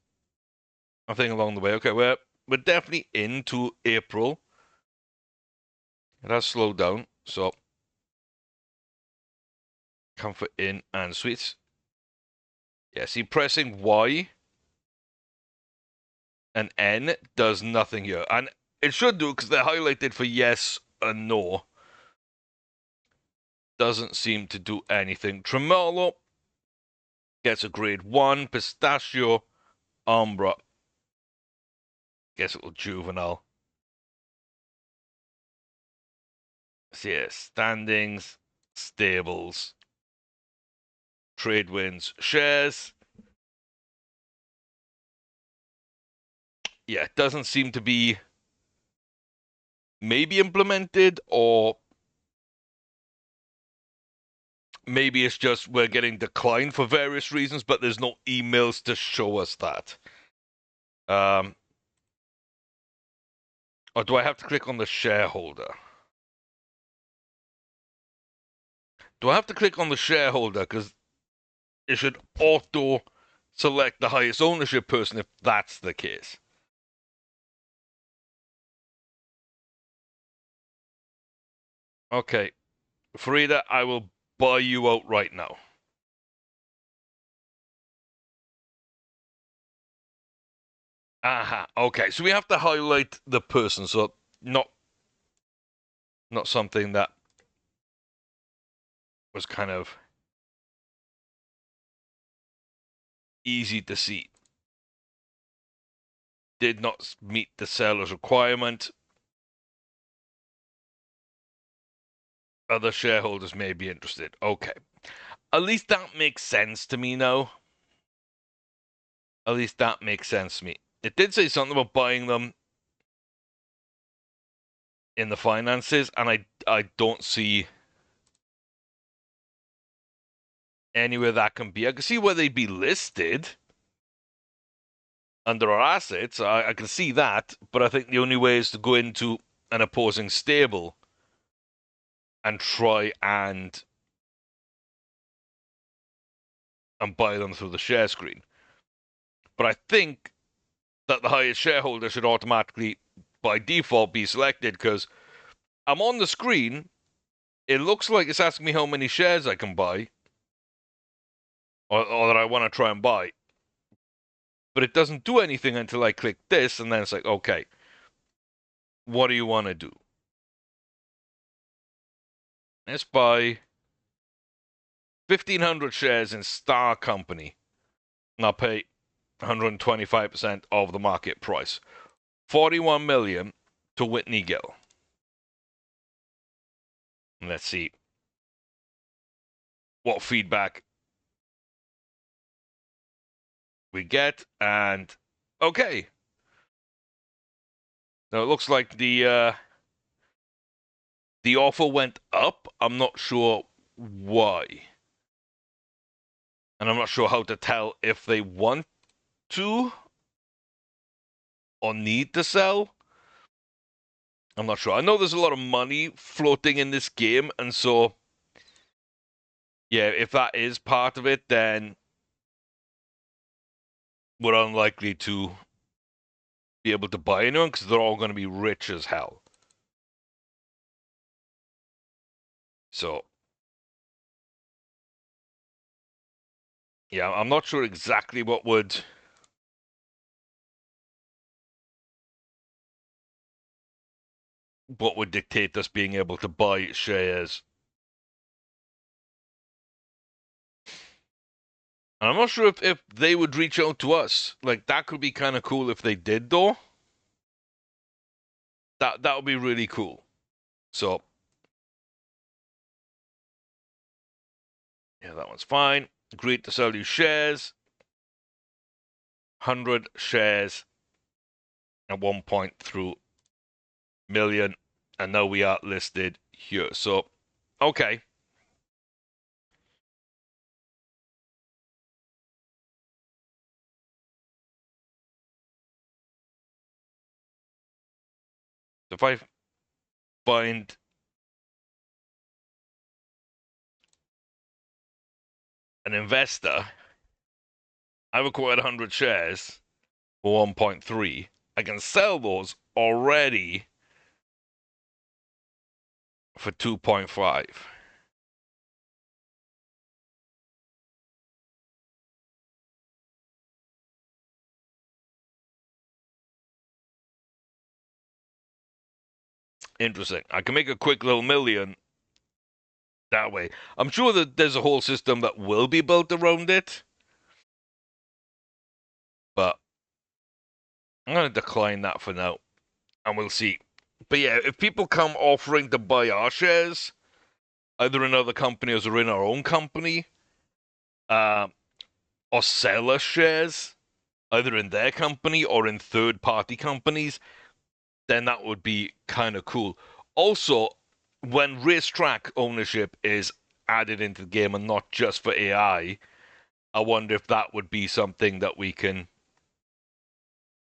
I think, along the way. Okay, we're definitely into April. It has slowed down, so comfort in and sweets. Yeah, see, pressing Y and N does nothing here. And it should do, because they're highlighted for yes and no. Doesn't seem to do anything. Tremolo gets a grade 1. Pistachio, Umbra gets a little juvenile. So yeah, standings, stables, trade wins, shares. Yeah, it doesn't seem to be maybe implemented, or maybe it's just we're getting declined for various reasons, but there's no emails to show us that. Or do I have to click on the shareholder? Do I have to click on the shareholder? Because it should auto select the highest ownership person if that's the case. Okay, Farida, I will buy you out right now. Aha, okay, so we have to highlight the person, so not something that was kind of easy to see. Did not meet the seller's requirement. Other shareholders may be interested. Okay. At least that makes sense to me now. At least that makes sense to me. It did say something about buying them in the finances, and I don't see anywhere that can be. I can see where they'd be listed under our assets. I can see that, but I think the only way is to go into an opposing stable and try and buy them through the share screen. But I think that the highest shareholder should automatically, by default, be selected, because I'm on the screen. It looks like it's asking me how many shares I can buy, or that I want to try and buy. But it doesn't do anything until I click this, and then it's like, okay, what do you want to do? Let's buy 1,500 shares in Star Company, and I'll pay 125% of the market price. 41 million to Whitney Gill. Let's see. what feedback we get. And okay, now it looks like the offer went up. I'm not sure why, and I'm not sure how to tell if they want to or need to sell. I'm not sure. I know there's a lot of money floating in this game, and so yeah, if that is part of it, then we're unlikely to be able to buy anyone because they're all going to be rich as hell. So yeah, I'm not sure exactly what would dictate us being able to buy shares. And I'm not sure if they would reach out to us. Like, that could be kind of cool if they did, though. That would be really cool. So yeah, that one's fine. Agreed to sell you shares. 100 shares at 1.3 million. And now we are listed here. So, okay. So if I find an investor, I've acquired 100 shares for 1.3. I can sell those already for 2.5. Interesting. I can make a quick little million that way. I'm sure that there's a whole system that will be built around it, but I'm going to decline that for now, and we'll see. But yeah, if people come offering to buy our shares, either in other companies or in our own company, uh, or sell us shares, either in their company or in third-party companies, then that would be kind of cool. Also, when racetrack ownership is added into the game and not just for I wonder if that would be something that we can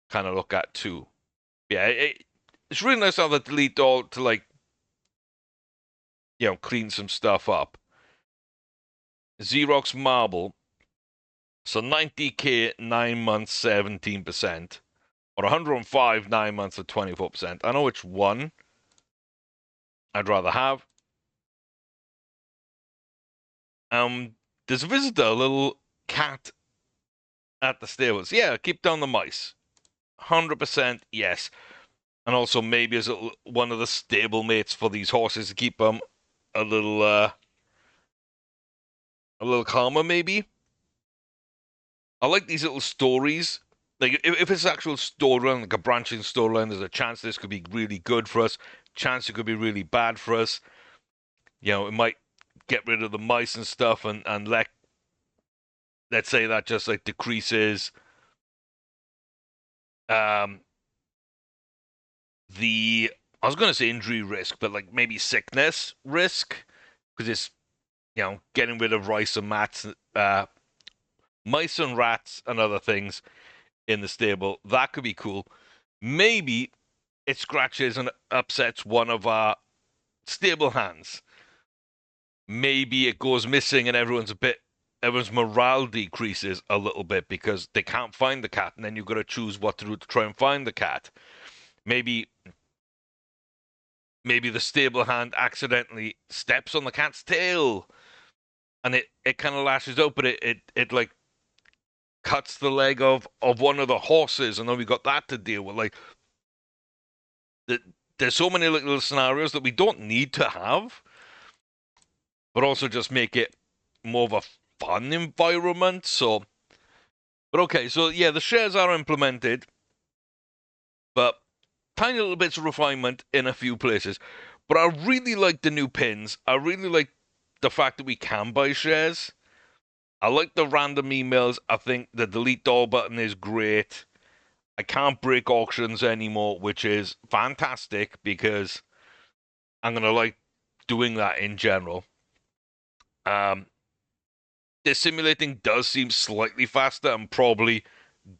kind of look at too. Yeah, it's really nice to have the delete all to, like, clean some stuff up. Xerox Marble, so 90k 9 months 17%, or 105 9 months at 24%. I know which one I'd rather have. There's a visitor, a little cat at the stables. Yeah, keep down the mice. 100% yes. And also maybe as one of the stable mates for these horses to keep them a little calmer, maybe. I like these little stories. Like, if it's an actual storyline, like a branching storyline, there's a chance this could be really good for us. Chance it could be really bad for us. It might get rid of the mice and stuff, and let's say that just like decreases um the I was going to say injury risk, but like maybe sickness risk, because it's getting rid of mice and rats and other things in the stable. That could be cool. Maybe it scratches and upsets one of our stable hands. Maybe it goes missing and everyone's morale decreases a little bit because they can't find the cat, and then you've got to choose what to do to try and find the cat. Maybe the stable hand accidentally steps on the cat's tail and it kind of lashes out, but it like cuts the leg of one of the horses, and then we got that to deal with. Like, there's so many little scenarios that we don't need to have, but also just make it more of a fun environment. So, but okay, so yeah, the shares are implemented, but tiny little bits of refinement in a few places. But I really like the new pins. I really like the fact that we can buy shares. I like the random emails. I think the delete all button is great. I can't break auctions anymore, which is fantastic because I'm going to like doing that in general. The simulating does seem slightly faster and probably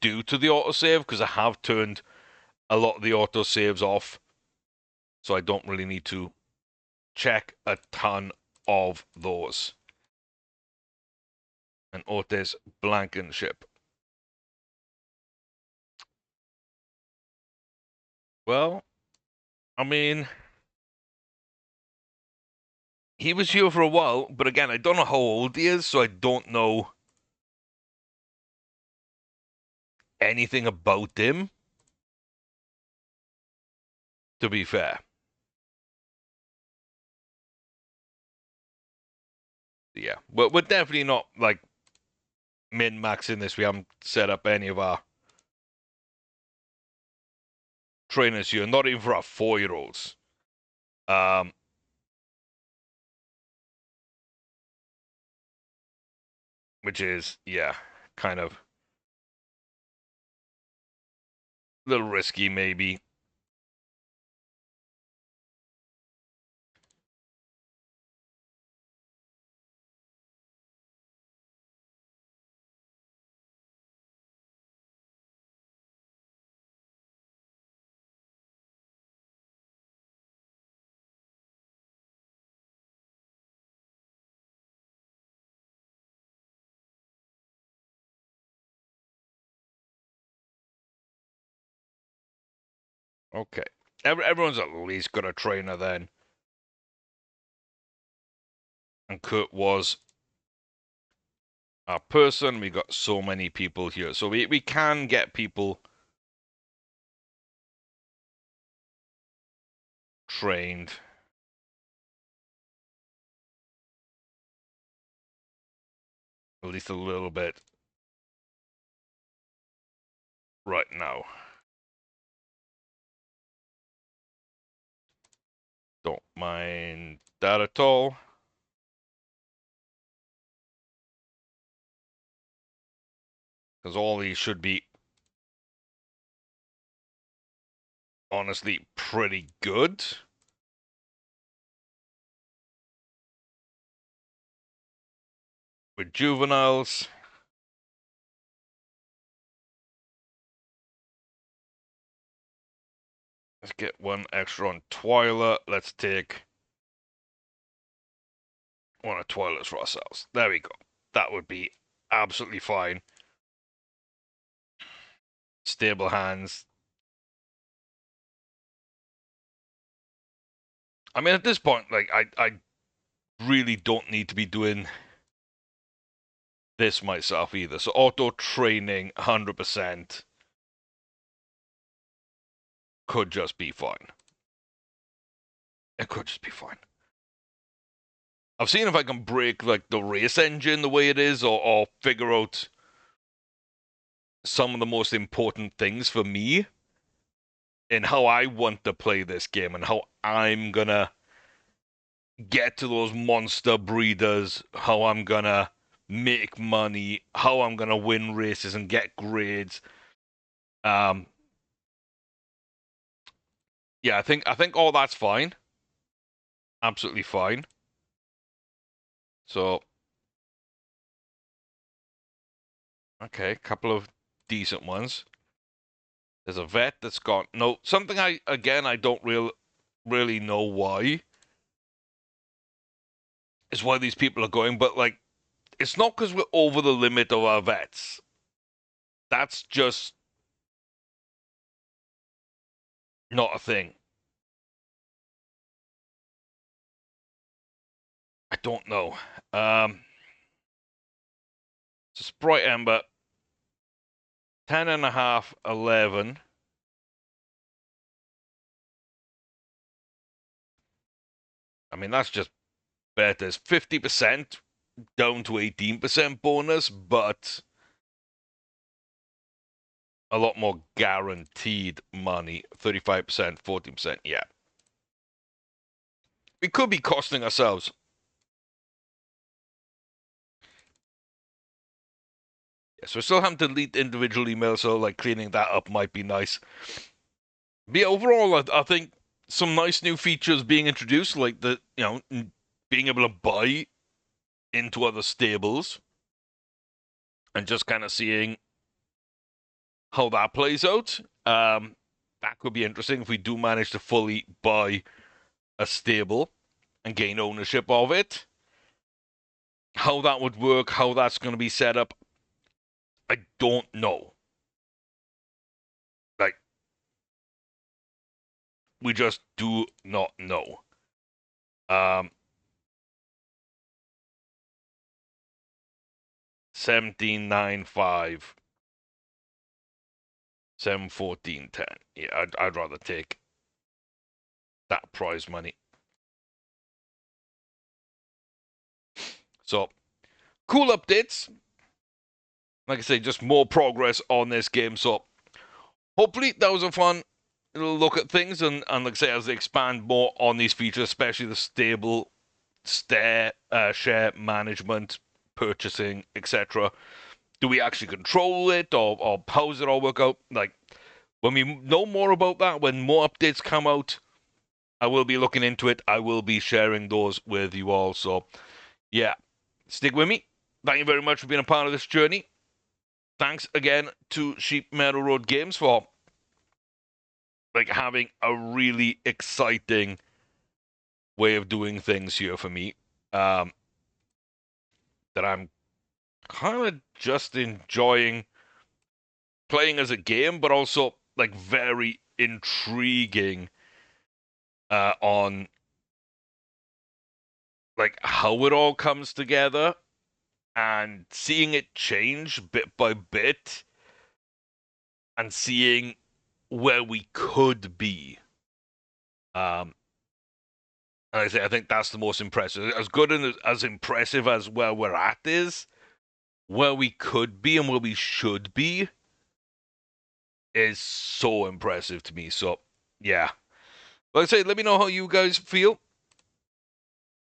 due to the autosave because I have turned a lot of the autosaves off. So I don't really need to check a ton of those. And Otis Blankenship. Well, I mean, he was here for a while, but again, I don't know how old he is, so I don't know anything about him, to be fair. Yeah, but we're definitely not like min-maxing this. We haven't set up any of our trainers here, not even for our 4-year-olds. Which is, yeah, kind of a little risky, maybe. Okay. Everyone's at least got a trainer then. And Kurt was our person. We got so many people here. So we can get people trained. At least a little bit right now. Don't mind that at all. Because all these should be honestly pretty good. With juveniles. Let's get one extra on Twyla. Let's take one of Twyla's for ourselves. There we go. That would be absolutely fine. Stable hands. I mean, at this point, like, I really don't need to be doing this myself either. So auto training 100% could just be fine. It could just be fine. I've seen if I can break like the race engine the way it is, or figure out some of the most important things for me in how I want to play this game and how I'm gonna get to those monster breeders, how I'm gonna make money, how I'm gonna win races and get grades. Yeah, I think all that's fine. Absolutely fine. So okay, a couple of decent ones. There's a vet that's got no something I don't really know why is why these people are going, but like it's not because we're over the limit of our vets. That's just not a thing. I don't know. So Sprite Ember, 10.5, 11. I mean, that's just better. It's 50% down to 18% bonus, but a lot more guaranteed money. 35%, 14%. Yeah. We could be costing ourselves So I still haven't deleted individual emails, so like cleaning that up might be nice. But yeah, overall, I think some nice new features being introduced, like being able to buy into other stables and just kind of seeing how that plays out. That could be interesting if we do manage to fully buy a stable and gain ownership of it. How that would work, how that's going to be set up, I don't know. Like, we just do not know. 17.95, 7.14.10. Yeah, I'd rather take that prize money. So, cool updates. Like I say, just more progress on this game. So, hopefully that was a fun little look at things. And like I say, as they expand more on these features, especially the stable share management, purchasing, etc. Do we actually control it, or how does it all work out? Like, when we know more about that, when more updates come out, I will be looking into it. I will be sharing those with you all. So, yeah, stick with me. Thank you very much for being a part of this journey. Thanks again to Sheep Meadow Road Games for like having a really exciting way of doing things here for me. That I'm kind of just enjoying playing as a game, but also like very intriguing on like how it all comes together and seeing it change bit by bit and seeing where we could be. And I think that's the most impressive. As good and as impressive as where we're at is, where we could be and where we should be is so impressive to me. So, yeah. Like I say, let me know how you guys feel.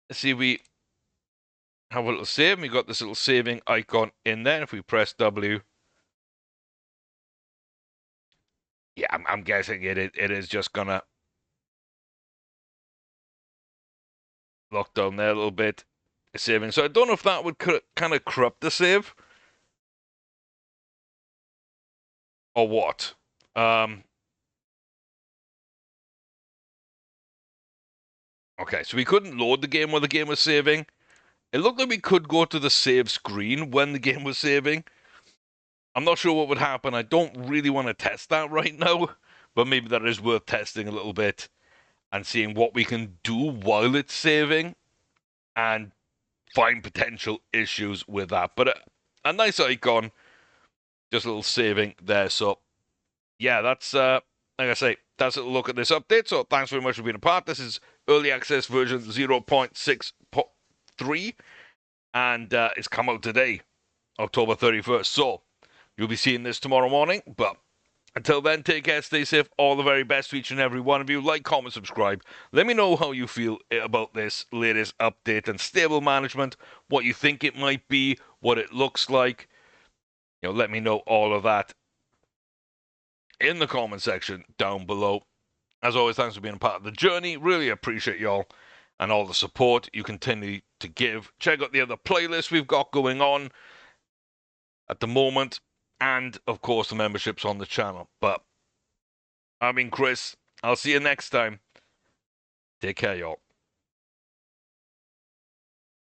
Let's see if we have a little save. We got this little saving icon in there. If we press W, yeah, I'm guessing it is just gonna lock down there a little bit. Saving. So I don't know if that would kind of corrupt the save or what. Okay, so we couldn't load the game while the game was saving. It looked like we could go to the save screen when the game was saving. I'm not sure what would happen. I don't really want to test that right now, but maybe that is worth testing a little bit and seeing what we can do while it's saving and find potential issues with that. But a nice icon, just a little saving there. So, yeah, that's, like I say, that's a look at this update. So, thanks very much for being a part. This is early access version 0.6.3, and it's come out today, October 31st. So, you'll be seeing this tomorrow morning, but until then, take care, stay safe, all the very best for each and every one of you. Like, comment, subscribe. Let me know how you feel about this latest update and stable management, what you think it might be, what it looks like. Let me know all of that in the comment section down below. As always, thanks for being a part of the journey. Really appreciate y'all and all the support you continue to give. Check out the other playlists we've got going on at the moment, and of course the memberships on the channel. But I've been Chris. I'll see you next time. Take care, y'all.